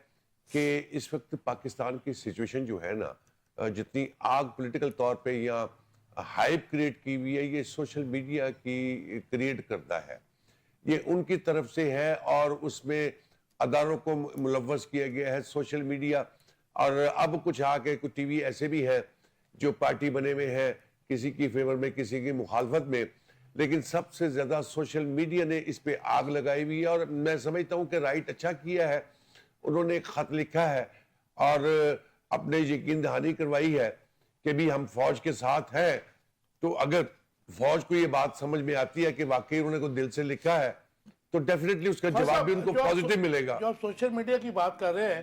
کہ اس وقت پاکستان کی سچویشن جو ہے نا, جتنی آگ پولیٹیکل طور پہ یا ہائپ کریٹ کی ہوئی ہے, یہ سوشل میڈیا کی کریٹ کرتا ہے, یہ ان کی طرف سے ہے, اور اس میں اداروں کو ملوث کیا گیا ہے سوشل میڈیا. اور اب کچھ آ کے کچھ ٹی وی ایسے بھی ہیں جو پارٹی بنے ہوئے ہیں, کسی کی فیور میں کسی کی مخالفت میں, لیکن سب سے زیادہ سوشل میڈیا نے اس پہ آگ لگائی ہوئی ہے. اور میں سمجھتا ہوں کہ رائٹ اچھا کیا ہے, انہوں نے ایک خط لکھا ہے اور اپنے یقین دہانی کروائی ہے کہ بھی ہم فوج کے ساتھ ہیں. تو اگر فوج کو یہ بات سمجھ میں آتی ہے کہ واقعی انہوں نے کوئی دل سے لکھا ہے تو ڈیفینیٹلی اس کا جواب بھی ان کو پازیٹیو ملے گا. جو آپ سوشل میڈیا کی بات کر رہے ہیں,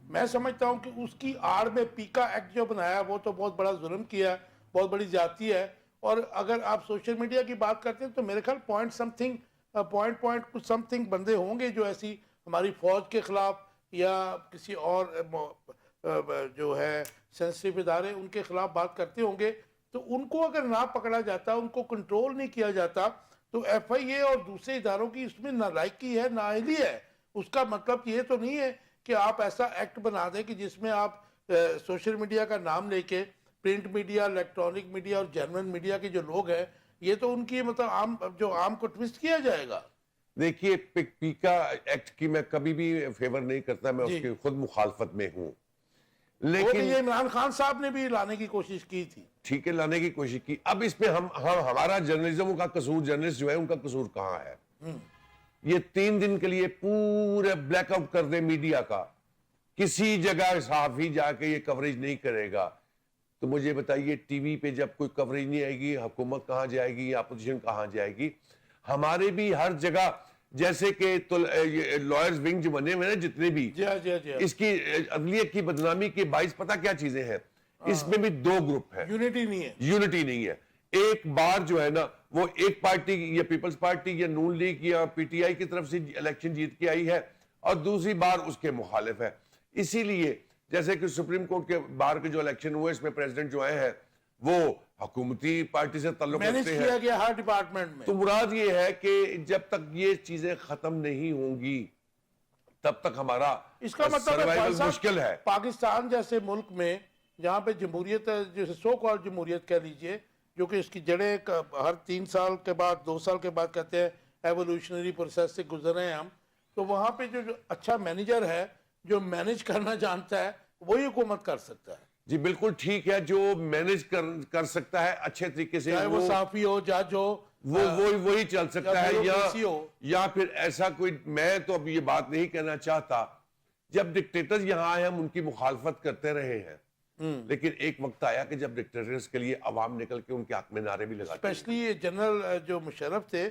میں سمجھتا ہوں کہ اس کی آڑ میں پیکا ایکٹ جو بنایا وہ تو بہت بڑا ظلم کیا ہے, بہت بڑی زیادتی ہے. اور اگر آپ سوشل میڈیا کی بات کرتے ہیں تو میرے خیال پوائنٹ کچھ سم تھنگ بندے ہوں گے جو ایسی ہماری فوج کے خلاف یا کسی اور جو ہے سینسٹیو ادارے ان کے خلاف بات کرتے ہوں گے, تو ان کو اگر نہ پکڑا جاتا, ان کو کنٹرول نہیں کیا جاتا, تو ایف آئی اے اور دوسرے اداروں کی اس میں نالائکی ہے, نااہلی ہے. اس کا مطلب یہ تو نہیں ہے کہ آپ ایسا ایکٹ بنا دیں کہ جس میں آپ سوشل میڈیا کا نام لے کے پرنٹ میڈیا, الیکٹرانک میڈیا اور جرنل میڈیا کے جو لوگ ہیں, یہ تو ان کی مطلب عام کو ٹویسٹ کیا جائے گا. دیکھیے پیکا ایکٹ کی میں کبھی بھی فیور نہیں کرتا, میں اس کی خود مخالفت میں ہوں, لیکن یہ عمران خان صاحب نے بھی لانے کی کوشش کی تھی. ٹھیک ہے, لانے کی کوشش کی. اب اس پہ ہمارا جرنلزم کا قصور, جرنلسٹ جو ہے ان کا قصور کہاں ہے؟ یہ 3 دن کے لیے پورے بلیک آؤٹ کر دے میڈیا کا, کسی جگہ صحافی جا کے یہ کوریج نہیں کرے گا, تو مجھے بتائیے ٹی وی پہ جب کوئی کوریج نہیں آئے گی, حکومت کہاں جائے گی یا اپوزیشن کہاں جائے گی؟ ہمارے بھی ہر جگہ جیسے کہ لائرز ونگ جو بنے ہوئے ہیں جتنے بھی, اس کی عدلیت کی بدنامی کے باعث پتہ کیا چیزیں ہیں, اس میں بھی 2 گروپ ہیں, یونٹی نہیں ہے. ایک بار جو ہے نا وہ ایک پارٹی یا پیپلز پارٹی یا نون لیگ یا پی ٹی آئی کی طرف سے الیکشن جیت کے آئی ہے, اور دوسری بار اس کے مخالف ہے. اسی لیے جیسے کہ سپریم کورٹ کے بار کے جو الیکشن ہوئے, اس میں پریزیڈنٹ جو آئے ہیں وہ حکومتی پارٹی سے تعلق رکھتے ہیں, کیا گیا ہر ڈپارٹمنٹ میں. تو مراد یہ ہے کہ جب تک یہ چیزیں ختم نہیں ہوں گی تب تک ہمارا اس کا مطلب سروائیول مشکل ہے. پاکستان جیسے ملک میں جہاں پہ جمہوریت, جیسے سو کال جمہوریت کہہ لیجئے, جو کہ اس کی جڑیں ہر 3 سال کے بعد 2 سال کے بعد کہتے ہیں ایوولوشنری پروسیس سے گزر رہے ہیں ہم, تو وہاں پہ جو اچھا مینیجر ہے, جو مینیج کرنا جانتا ہے, وہی حکومت کر سکتا ہے. جی بالکل ٹھیک ہے, جو مینیج کر سکتا ہے اچھے طریقے سے, چاہے وہ صحافی ہو, جج ہو, وہی چل سکتا ہے, یا پھر ایسا کوئی. میں تو اب یہ بات نہیں کہنا چاہتا, جب ڈکٹیٹرز یہاں آئے ہم ان کی مخالفت کرتے رہے ہیں, لیکن ایک وقت آیا کہ جب ڈکٹیٹرز کے لیے عوام نکل کے ان کے حق میں نارے بھی لگاتے ہیں. اسپیشلی جنرل جو مشرف تھے,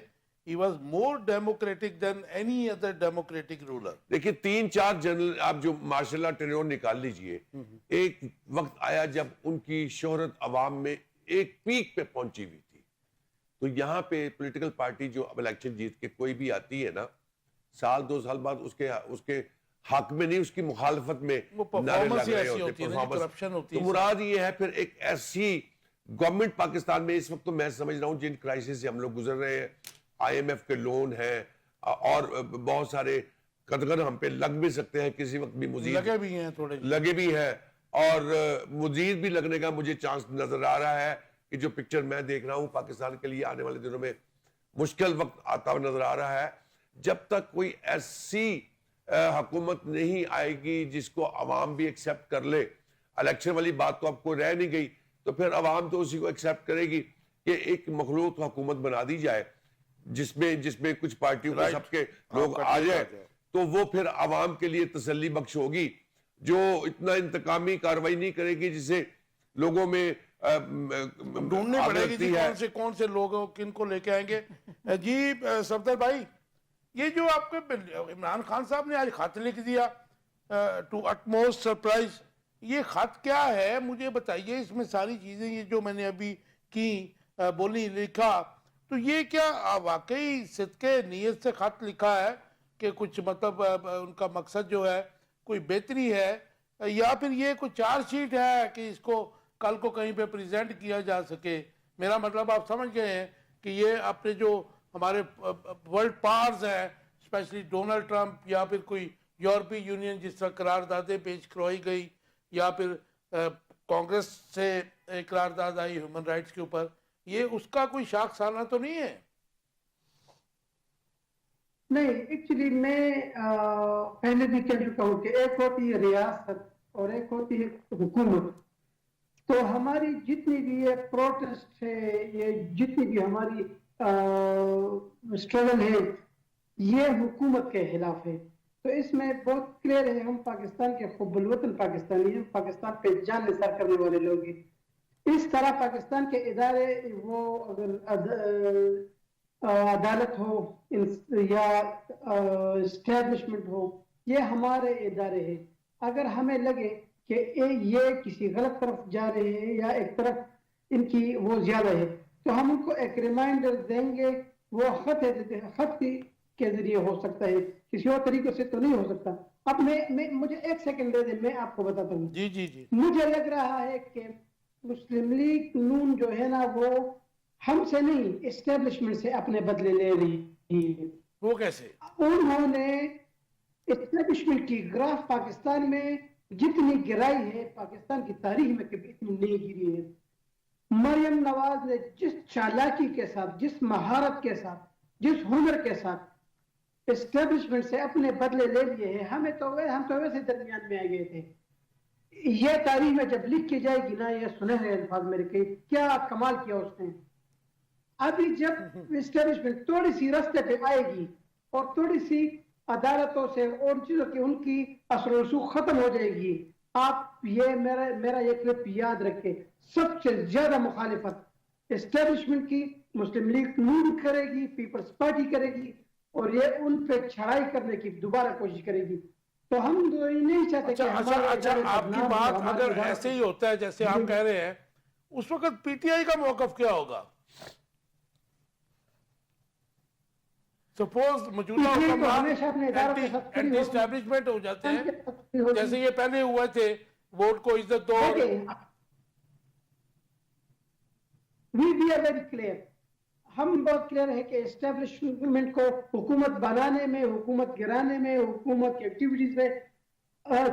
he was more democratic than any other democratic ruler. دیکھیں 3-4 جنرل آپ جو مارشل لا ٹینیور نکال لیجئے، ایک وقت آیا جب ان کی شہرت عوام میں ایک پیک پہ پہنچی ہوئی تھی. تو یہاں پہ پولیٹیکل پارٹی جو اب الیکشن جیت کے کوئی بھی آتی ہے نا، سال 2 سال بعد اس کے حق میں نہیں، اس کی مخالفت میں نعرے لگ رہے ہوتے ہیں. تو مراد یہ ہے پھر ایک ایسی گورنمنٹ پاکستان میں اس وقت تو میں سمجھ رہا ہوں جن کرائسس سے ہم لوگ گزر رہے ہیں، آئی ایم ایف کے لون ہیں اور بہت سارے قدغن ہم پہ لگ بھی سکتے ہیں کسی وقت بھی، مزید لگے بھی ہیں تھوڑے، لگے بھی ہیں اور مزید بھی لگنے کا مجھے چانس نظر آ رہا ہے کہ جو پکچر میں دیکھ رہا ہوں پاکستان کے لیے آنے والے دنوں میں مشکل وقت آتا ہوا نظر آ رہا ہے. جب تک کوئی ایسی حکومت نہیں آئے گی جس کو عوام بھی ایکسیپٹ کر لے، الیکشن والی بات تو اب کوئی رہ نہیں گئی، تو پھر عوام تو اسی کو ایکسیپٹ کرے گی کہ ایک مخلوط حکومت بنا دی جائے جس میں کچھ پارٹیوں کے سب کے لوگ آ جائیں، تو وہ پھر عوام کے لیے تسلی بخش ہوگی، جو اتنا انتقامی کاروائی نہیں کرے گی جسے لوگوں میں ڈھونڈنی پڑے گی کون سے لوگ کن کو لے کے آئیں گے. جی صفدر بھائی، یہ جو آپ کے عمران خان صاحب نے آج خط لکھ دیا ٹو اٹموسٹ سرپرائز، یہ خط کیا ہے مجھے بتائیے. اس میں ساری چیزیں یہ جو میں نے ابھی کی بولی لکھا، تو یہ کیا واقعی صدقے نیت سے خط لکھا ہے کہ کچھ مطلب ان کا مقصد جو ہے کوئی بہتری ہے، یا پھر یہ کوئی چارج شیٹ ہے کہ اس کو کل کو کہیں پہ پریزنٹ کیا جا سکے؟ میرا مطلب آپ سمجھ گئے ہیں کہ یہ اپنے جو ہمارے ورلڈ پاورز ہیں، اسپیشلی ڈونلڈ ٹرمپ یا پھر کوئی یورپی یونین جس طرح قراردادیں پیش کروائی گئی، یا پھر کانگریس سے قرارداد آئی ہیومن رائٹس کے اوپر، یہ اس کا کوئی شاخسانہ تو نہیں ہے؟ نہیں، ایکچولی میں پہلے بھی کہہ چکا ہوں کہ ایک ہوتی ہے ریاست اور ایک ہوتی ہے حکومت. تو ہماری جتنی بھی یہ پروٹیسٹ ہے، یہ جتنی بھی ہماری اسٹرگل ہے، یہ حکومت کے خلاف ہے. تو اس میں بہت کلیئر ہے، ہم پاکستان کے حب الوطن پاکستانی ہیں، پاکستان پہ جان نثار کرنے والے لوگ ہیں. اس طرح پاکستان کے ادارے، وہ اگر عدالت ہو یا اسٹیبلشمنٹ ہو، یہ ہمارے ادارے ہیں. اگر ہمیں لگے کہ یہ کسی غلط طرف جا رہے ہیں یا ایک طرف ان کی وہ زیادہ ہے، تو ہم ان کو ایک ریمائنڈر دیں گے. وہ خط دیتے ہیں، خط کے ذریعے ہو سکتا ہے، کسی اور طریقے سے تو نہیں ہو سکتا. اب مجھے ایک سیکنڈ دے دیں، میں آپ کو بتاتا ہوں. جی جی جی. مجھے لگ رہا ہے کہ مسلم لیگ نون جو ہے نا، وہ ہم سے نہیں، اسٹیبلشمنٹ سے اپنے بدلے لے رہی ہے. وہ کیسے؟ انہوں نے اسٹیبلشمنٹ کی گراف پاکستان میں جتنی گرائی ہے، پاکستان کی تاریخ میں کبھی اتنی نہیں گری ہے. مریم نواز نے جس چالاکی کے ساتھ، جس مہارت کے ساتھ، جس ہنر کے ساتھ اسٹیبلشمنٹ سے اپنے بدلے لے لیے ہیں، ہم تو ویسے درمیان میں آ گئے تھے. یہ تاریخ میں جب لکھ کے جائے گی نا، یہ سنہرے الفاظ میرے کہ کیا کمال کیا اس نے. ابھی جب اسٹیبلشمنٹ تھوڑی سی راستے پہ آئے گی اور تھوڑی سی عدالتوں سے اور چیزوں کی ان کی اثر و رسوخ ختم ہو جائے گی، آپ یہ میرا یہ کلپ یاد رکھیں. سب سے زیادہ مخالفت اسٹیبلشمنٹ کی مسلم لیگ نون کرے گی، پیپلز پارٹی کرے گی، اور یہ ان پہ چھڑائی کرنے کی دوبارہ کوشش کرے گی. تو ہم نہیں چاہتے کہ اچھا آپ کی بات اگر ایسے ہی ہوتا ہے جیسے آپ کہہ رہے ہیں، اس وقت پی ٹی آئی کا موقف کیا ہوگا؟ سپوز موجودہ حکمران اینٹی اسٹیبلشمنٹ ہو جاتے ہیں جیسے یہ پہلے ہوئے تھے، ووٹ کو عزت دو. We are very clear. ہم بہت کلیئر ہے کہ اسٹیبلشمنٹ کو حکومت بنانے میں، حکومت گرانے میں، حکومت کی ایکٹیویٹیز میں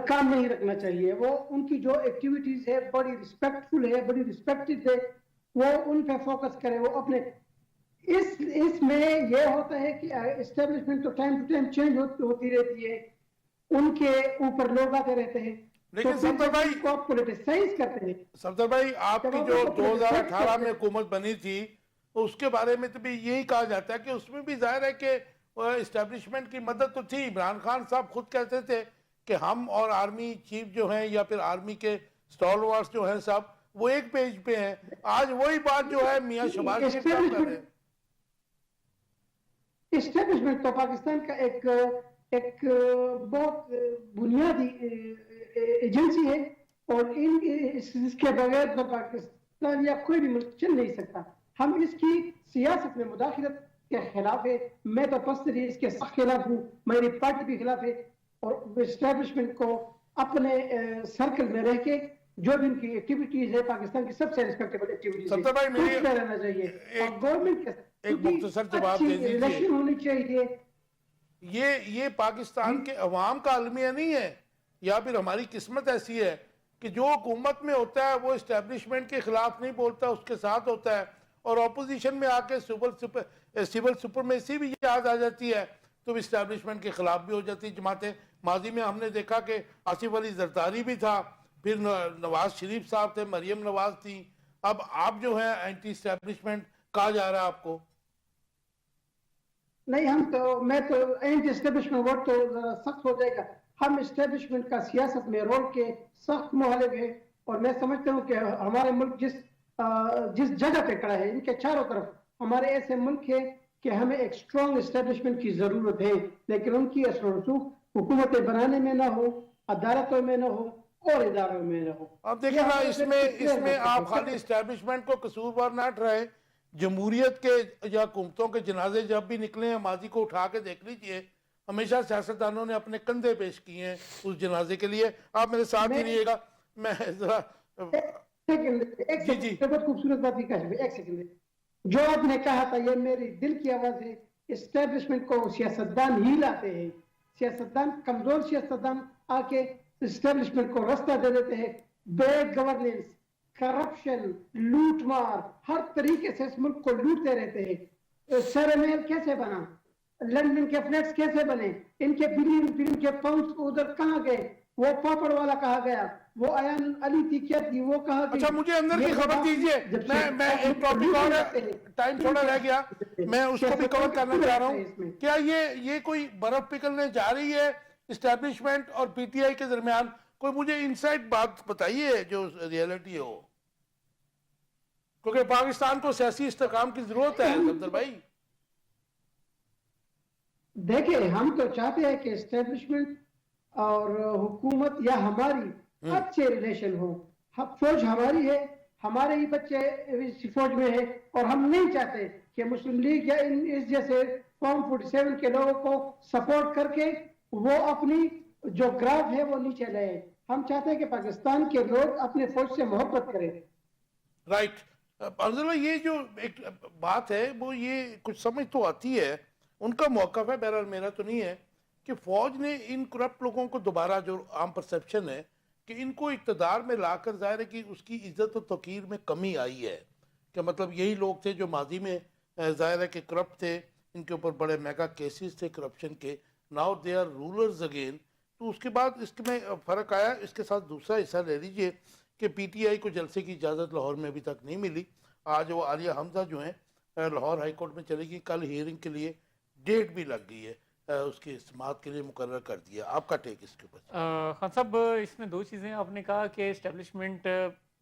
کام نہیں رکھنا چاہیے. وہ ان کی جو ایکٹیویٹیز ہے بڑی ریسپیکٹفل ہے، بڑی ریسپیکٹڈ ہے، وہ ان پہ فوکس کرے. وہ اپنے اس میں یہ ہوتا ہے کہ اسٹیبلشمنٹ تو ٹائم ٹو ٹائم چینج ہوتی رہتی ہے، ان کے اوپر لوگ آتے رہتے ہیں. لیکن صفدر بھائی، کو پولیٹیسائز کرتے ہیں. صفدر بھائی، آپ کی جو 2018 میں حکومت بنی تھی، اس کے بارے میں تو بھی یہی کہا جاتا ہے کہ اس میں بھی ظاہر ہے کہ اسٹیبلشمنٹ کی مدد تو تھی. عمران خان صاحب خود کہتے تھے کہ ہم اور آرمی چیف جو ہیں یا پھر آرمی کے سٹال وارز جو ہیں صاحب، وہ ایک پیج پہ ہیں. آج وہی بات جو ہے میاں شہباز شریف صاحب کر رہے ہیں. اسٹیبلشمنٹ تو پاکستان کا ایک بہت بنیادی ایجنسی ہے، اور اس کے بغیر تو پاکستان یا کوئی بھی ملک چل نہیں سکتا. ہم اس کی سیاست میں مداخلت کے خلاف ہے. میں تو پرسنلی اس کے سخت خلاف ہوں، میری پارٹی بھی خلاف ہے. اور اسٹیبلشمنٹ کو اپنے سرکل میں رہ کے جو بھی ان کی ایکٹیویٹیز ہے پاکستان کی سب سے ریسپیکٹیبل ایکٹیویٹیز سبزہ بھائی میری رہنا چاہیے. اور گورنمنٹ ایک مختصر جواب دے دیجیے. ریلیشن ہونی چاہیے. یہ پاکستان کے عوام کا المیہ نہیں ہے، یا پھر ہماری قسمت ایسی ہے کہ جو حکومت میں ہوتا ہے وہ اسٹیبلشمنٹ کے خلاف نہیں بولتا، اس کے ساتھ ہوتا ہے، اور اپوزیشن میں آ کے سول سپرمیسی بھی یاد آ جاتی ہے تو اسٹیبلشمنٹ کے خلاف بھی ہو جاتی جماعتیں. ماضی میں ہم نے دیکھا کہ آصف علی زرداری بھی تھا، پھر نواز شریف صاحب تھے، مریم نواز تھی. اب آپ جو ہیں اینٹی اسٹیبلشمنٹ کہا جا رہا ہے آپ کو. نہیں، میں تو اینٹی اسٹیبلشمنٹ ورڈ تو ذرا سخت ہو جائے گا. ہم اسٹیبلشمنٹ کا سیاست میں رول کے سخت مخالف ہیں، اور میں سمجھتا ہوں کہ ہمارے ملک جس جگہ پہ کھڑا ہے، ان کے چاروں طرف ہمارے ایسے ملک ہے کہ ہمیں ایک اسٹرانگ اسٹیبلشمنٹ کی ضرورت ہے، لیکن ان کی اثر و رسوخ حکومتیں بنانے میں نہ ہو، عدالتوں میں نہ ہو، اور اداروں میں نہ ہو. اب دیکھیں نا، اس میں آپ خالی اسٹیبلشمنٹ کو قصوروار نہ ٹھہرائیں. جمہوریت کے یا حکومتوں کے جنازے جب بھی نکلے ہیں ماضی کو اٹھا کے دیکھ لیجئے، ہمیشہ سیاستدانوں نے اپنے کندھے پیش کیے ہیں اس جنازے کے لیے. آپ میرے ساتھ ہی رہیے گا. میں ذرا ایک سیکنڈ، بہت خوبصورت بات یہ کہا. ایک سیکنڈ، جو آپ نے کہا تھا یہ میری دل کی آواز ہے. اسٹیبلشمنٹ کو سیاستدان ہی لاتے ہیں. سیاستدان، کمزور سیاستدان آ کے اسٹیبلشمنٹ کو رستہ دے دیتے ہیں. بیڈ گورننس، کرپشن، لوٹ مار، ہر طریقے سے اس ملک کو لوٹتے رہتے ہیں. سر محل کیسے بنا، لندن کے فلیٹس کیسے بنے، ان کے بلین کے پاؤنڈز ادھر کہاں گئے، وہ پاپڑ والا کہا گیا، وہ ایان علی تھی کیا تھی وہ کہا گئی. اچھا مجھے اندر کی خبر دیجئے. میں ایک ٹاپک اور ٹائم تھوڑا رہ گیا، میں اس کو بھی کور کرنا چاہ رہا ہوں. کیا یہ کوئی برف پگھلنے جا رہی ہے اسٹیبلشمنٹ اور پی ٹی آئی کے درمیان؟ کوئی مجھے انسائٹ بات بتائیے جو ریئلٹی ہو، کیونکہ پاکستان کو سیاسی استحکام کی ضرورت ہے. صفدر بھائی دیکھیں، ہم تو چاہتے ہیں کہ اسٹیبلشمنٹ اور حکومت یا ہماری اچھے ریلیشن ہو. فوج ہماری ہے، ہمارے ہی بچے فوج میں ہیں، اور ہم نہیں چاہتے کہ مسلم لیگ یا اس جیسے فارم 47 کے لوگوں کو سپورٹ کر کے وہ اپنی جو گراف ہے وہ نیچے لائے. ہم چاہتے ہیں کہ پاکستان کے لوگ اپنے فوج سے محبت کریں. رائٹ. افضل بھائی، یہ جو ایک بات ہے وہ یہ کچھ سمجھ تو آتی ہے، ان کا موقف ہے، بہرحال میرا تو نہیں ہے، کہ فوج نے ان کرپٹ لوگوں کو دوبارہ، جو عام پرسیپشن ہے کہ ان کو اقتدار میں لا کر ظاہر ہے کہ اس کی عزت و توقیر میں کمی آئی ہے. کہ مطلب یہی لوگ تھے جو ماضی میں ظاہر ہے کہ کرپٹ تھے، ان کے اوپر بڑے میگا کیسز تھے کرپشن کے. Now they are rulers again. تو اس کے بعد اس میں فرق آیا. اس کے ساتھ دوسرا حصہ لے لیجئے کہ پی ٹی آئی کو جلسے کی اجازت لاہور میں ابھی تک نہیں ملی. آج وہ عالیہ حمزہ جو ہیں لاہور ہائی کورٹ میں چلے گی. کل ہیئرنگ کے لیے ڈیٹ بھی لگ گئی ہے، اس کی سماعت کے لیے مقرر کر دیا. آپ کا ٹیک اس کے اوپر؟ خان صاحب، اس میں دو چیزیں آپ نے کہا کہ اسٹیبلشمنٹ،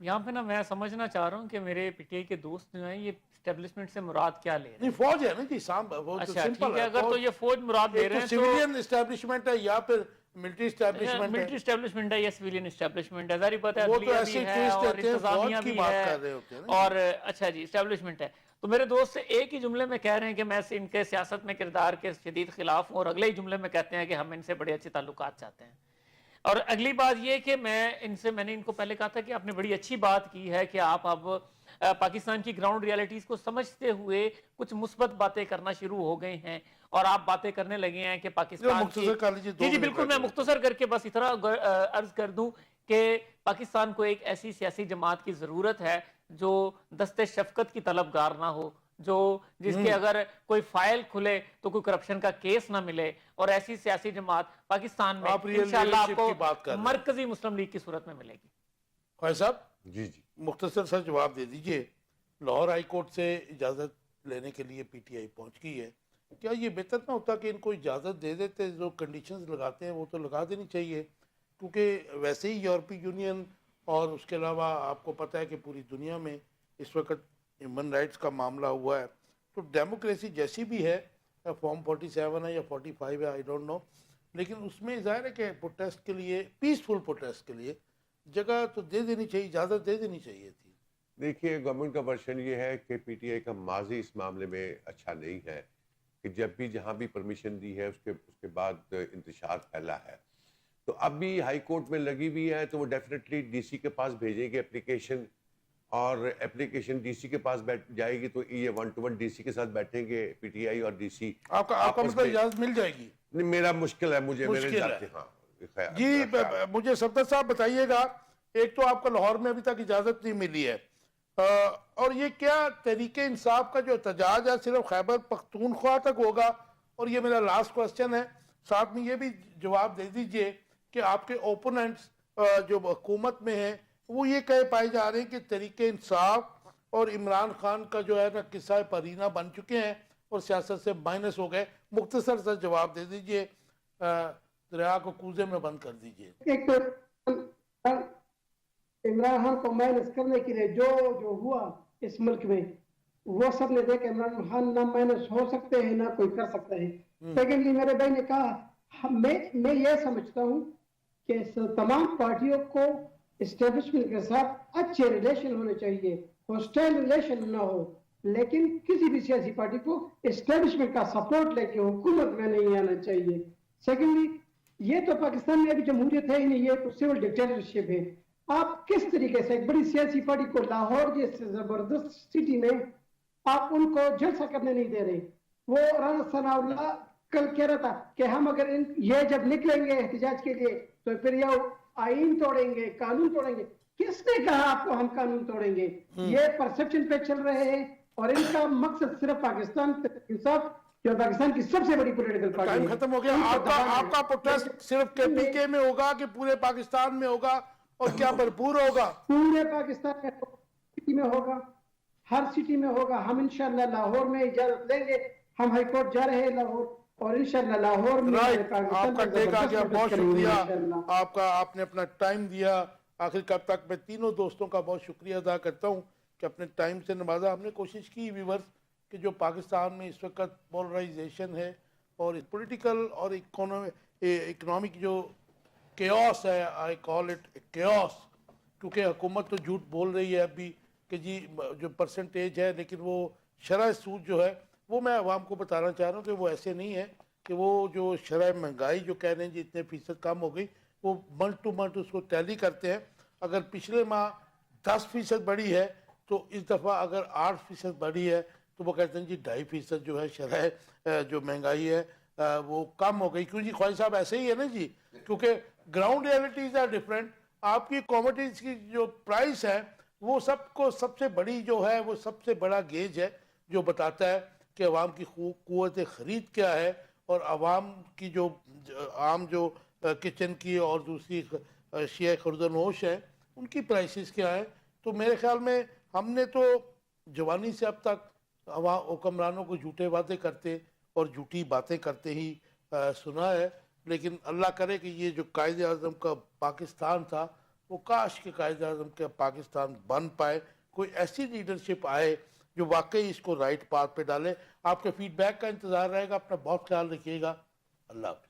یہاں پہ نا میں سمجھنا چاہ رہا ہوں کہ میرے پی ٹی آئی کے دوست جو ہیں یہ اسٹیبلشمنٹ سے مراد کیا لے رہے ہیں. نہیں، فوج ہے نا جی سام. اچھا ٹھیک ہے، اگر تو یہ فوج مراد لے رہے ہیں تو سویلین اسٹیبلشمنٹ ہے یا پھر ملٹری اسٹیبلشمنٹ ہے. ملٹری اسٹیبلشمنٹ ہے یا سویلین اسٹیبلشمنٹ ہے، ظاہری بات ہے وہ تو عدلیہ ایسے بھی ہے ٹویسٹ اور دیتے ہیں، انتظامیہ فوج کی بھی بات ہے، کر رہے ہوتے ہیں نا. اور اچھا جی اسٹیبلشمنٹ ہے. تو میرے دوست سے ایک ہی جملے میں کہہ رہے ہیں کہ میں ان کے سیاست میں کردار کے شدید خلاف ہوں، اور اگلے ہی جملے میں کہتے ہیں کہ ہم ان سے بڑے اچھے تعلقات چاہتے ہیں. اور اگلی بات یہ کہ میں نے ان کو پہلے کہا تھا کہ آپ نے بڑی اچھی بات کی ہے کہ آپ اب پاکستان کی گراؤنڈ ریالٹیز کو سمجھتے ہوئے کچھ مثبت باتیں کرنا شروع ہو گئے ہیں، اور آپ باتیں کرنے لگے ہیں کہ پاکستان کی جی بالکل، میں مختصر کر کے بس اتنا عرض کر دوں کہ پاکستان کو ایک ایسی سیاسی جماعت کی ضرورت ہے جو دست شفقت کی طلبگار نہ ہو، جس کے اگر کوئی فائل کھلے تو کوئی کرپشن کا کیس نہ ملے. اور ایسی سیاسی جماعت پاکستان میں انشاءاللہ آپ کو مرکزی مسلم لیگ کی صورت میں ملے گی. خواہ صاحب جی مختصر سا جواب دے دیجئے. لاہور ہائی کورٹ سے اجازت لینے کے لیے پی ٹی آئی پہنچ گئی ہے. کیا یہ بہتر نہ ہوتا کہ ان کو اجازت دے دیتے؟ جو کنڈیشنز لگاتے ہیں وہ تو لگا دینی چاہیے، کیونکہ ویسے ہی یورپی یونین اور اس کے علاوہ آپ کو پتہ ہے کہ پوری دنیا میں اس وقت ہیومن رائٹس کا معاملہ ہوا ہے. تو ڈیموکریسی جیسی بھی ہے فارم 47 ہے یا 45 ہے, آئی ڈونٹ نو, لیکن اس میں ظاہر ہے کہ پروٹیسٹ کے لیے, پیسفل پروٹیسٹ کے لیے جگہ تو دے دینی چاہیے, اجازت دے دینی چاہیے تھی. دیکھیے گورنمنٹ کا ورژن یہ ہے کہ پی ٹی آئی کا ماضی اس معاملے میں اچھا نہیں ہے, کہ جب بھی جہاں بھی پرمیشن دی ہے اس کے بعد انتشار پھیلا ہے. تو اب بھی ہائی کورٹ میں لگی ہوئی ہے, تو وہ ڈیفینیٹلی ڈی سی کے پاس بھیجیں گے اپلیکیشن, اور اپلیکیشن ڈی سی کے پاس بیٹھ جائے گی, تو یہ 1 to 1 ڈی سی کے ساتھ بیٹھیں گے پی ٹی آئی اور ڈی سی. آپ کا مطلب اجازت مل جائے گی؟ نہیں, میرا مشکل ہے, مجھے میرے مشکل ذاتی, ہے. ہاں جی مجھے صفدر صاحب بتائیے گا, ایک تو آپ کو لاہور میں ابھی تک اجازت نہیں ملی ہے, اور یہ کیا تحریک انصاف کا جو احتجاج ہے صرف خیبر پختونخوا تک ہوگا؟ اور یہ میرا لاسٹ کوسچن ہے, ساتھ میں یہ بھی جواب دے دیجئے کہ آپ کے اوپوننٹس جو حکومت میں ہیں وہ یہ کہے پائے جا رہے ہیں کہ تحریک انصاف اور عمران خان کا جو ہے نا قصہ پرینہ بن چکے ہیں اور سیاست سے مائنس ہو گئے. مختصر سا جواب دے دیجئے, دریا کو کوزے میں بند کر دیجئے. ایک تو عمران خان کو مائنس کرنے کے لیے جو ہوا اس ملک میں, وہ سب نے دیکھا عمران خان نہ مائنس ہو سکتے ہیں نہ کوئی کر سکتا ہے. سیکنڈلی میرے بھائی نے کہا, میں یہ سمجھتا ہوں کہ تمام پارٹیوں کو اسٹیبلشمنٹ کے ساتھ اچھے ریلیشن ہونے چاہیے, ہوسٹائل ریلیشن نہ ہو, لیکن کسی بھی سیاسی پارٹی کو اسٹیبلشمنٹ کا سپورٹ لے کے حکومت میں نہیں آنا چاہیے. سیکنڈلی یہ تو پاکستان میں ابھی جمہوریت ہے ہی نہیں, یہ تو سول ڈکٹیٹرشپ ہے. آپ کس طریقے سے ایک بڑی سیاسی پارٹی کو لاہور جیسے زبردست سٹی میں آپ ان کو جلسہ کرنے نہیں دے رہے؟ وہ رانا ثناء اللہ کل کہہ رہا تھا کہ ہم اگر یہ جب نکلیں گے احتجاج کے لیے تو پھر یہ آئین توڑیں گے, قانون توڑیں گے. کس نے کہا آپ کو ہم قانون توڑیں گے؟ یہ پرسپشن پہ چل رہے ہیں, اور ان کا مقصد صرف پاکستان انصاف جو پاکستان کی سب سے بڑی پولیٹیکل پارٹی ٹائم ہے. ختم ہو گیا. آپ کا پروٹیسٹ صرف کے پی کے میں ہوگا کہ پورے پاکستان میں ہوگا, اور کیا بھرپور ہوگا؟ پورے پاکستان میں سٹی میں ہوگا, ہر سٹی میں ہوگا. ہم انشاءاللہ لاہور میں اجازت لیں گے, ہم ہائی کورٹ جا رہے ہیں لاہور, اور انشاءاللہ لاہور میں آپ کا ٹیک آ گیا, بہت شکریہ آپ نے اپنا ٹائم دیا. آخر کب تک میں تینوں دوستوں کا بہت شکریہ ادا کرتا ہوں کہ اپنے ٹائم سے نوازا. ہم نے کوشش کی ویورز کہ جو پاکستان میں اس وقت پولرائزیشن ہے اور پولیٹیکل اور اکنامک جو کیوس ہے, آئی کال اٹ کیوس, کیونکہ حکومت تو جھوٹ بول رہی ہے ابھی کہ جی جو پرسنٹیج ہے, لیکن وہ شرح سود جو ہے وہ میں عوام کو بتانا چاہ رہا ہوں کہ وہ ایسے نہیں ہے, کہ وہ جو شرح مہنگائی جو کہہ رہے ہیں جی اتنے فیصد کم ہو گئی, وہ منتھ ٹو منتھ اس کو ٹیلی کرتے ہیں. اگر پچھلے ماہ 10% بڑھی ہے تو اس دفعہ اگر 8% بڑھی ہے تو وہ کہتے ہیں جی 2.5% جو ہے شرح جو مہنگائی ہے وہ کم ہو گئی. کیوں جی خواجہ صاحب ایسے ہی ہے نا جی, کیونکہ گراؤنڈ ریئلٹیز آر ڈفرینٹ. آپ کی کوموڈیٹیز کی جو پرائس ہے وہ سب سے بڑی جو ہے, وہ سب سے بڑا گیج ہے جو بتاتا ہے کہ عوام کی قوت خرید کیا ہے, اور عوام کی جو عام جو کچن کی اور دوسری اشیاء خرد و نوش ہیں ان کی پرائسز کیا ہیں. تو میرے خیال میں ہم نے تو جوانی سے اب تک حکمرانوں کو جھوٹے وعدے کرتے اور جھوٹی باتیں کرتے ہی سنا ہے, لیکن اللہ کرے کہ یہ جو قائد اعظم کا پاکستان تھا وہ کاش کہ قائد اعظم کا پاکستان بن پائے, کوئی ایسی لیڈرشپ آئے جو واقعی اس کو رائٹ پاتھ پہ ڈالے. آپ کے فیڈ بیک کا انتظار رہے گا. اپنا بہت خیال رکھیے گا. اللہ حافظ.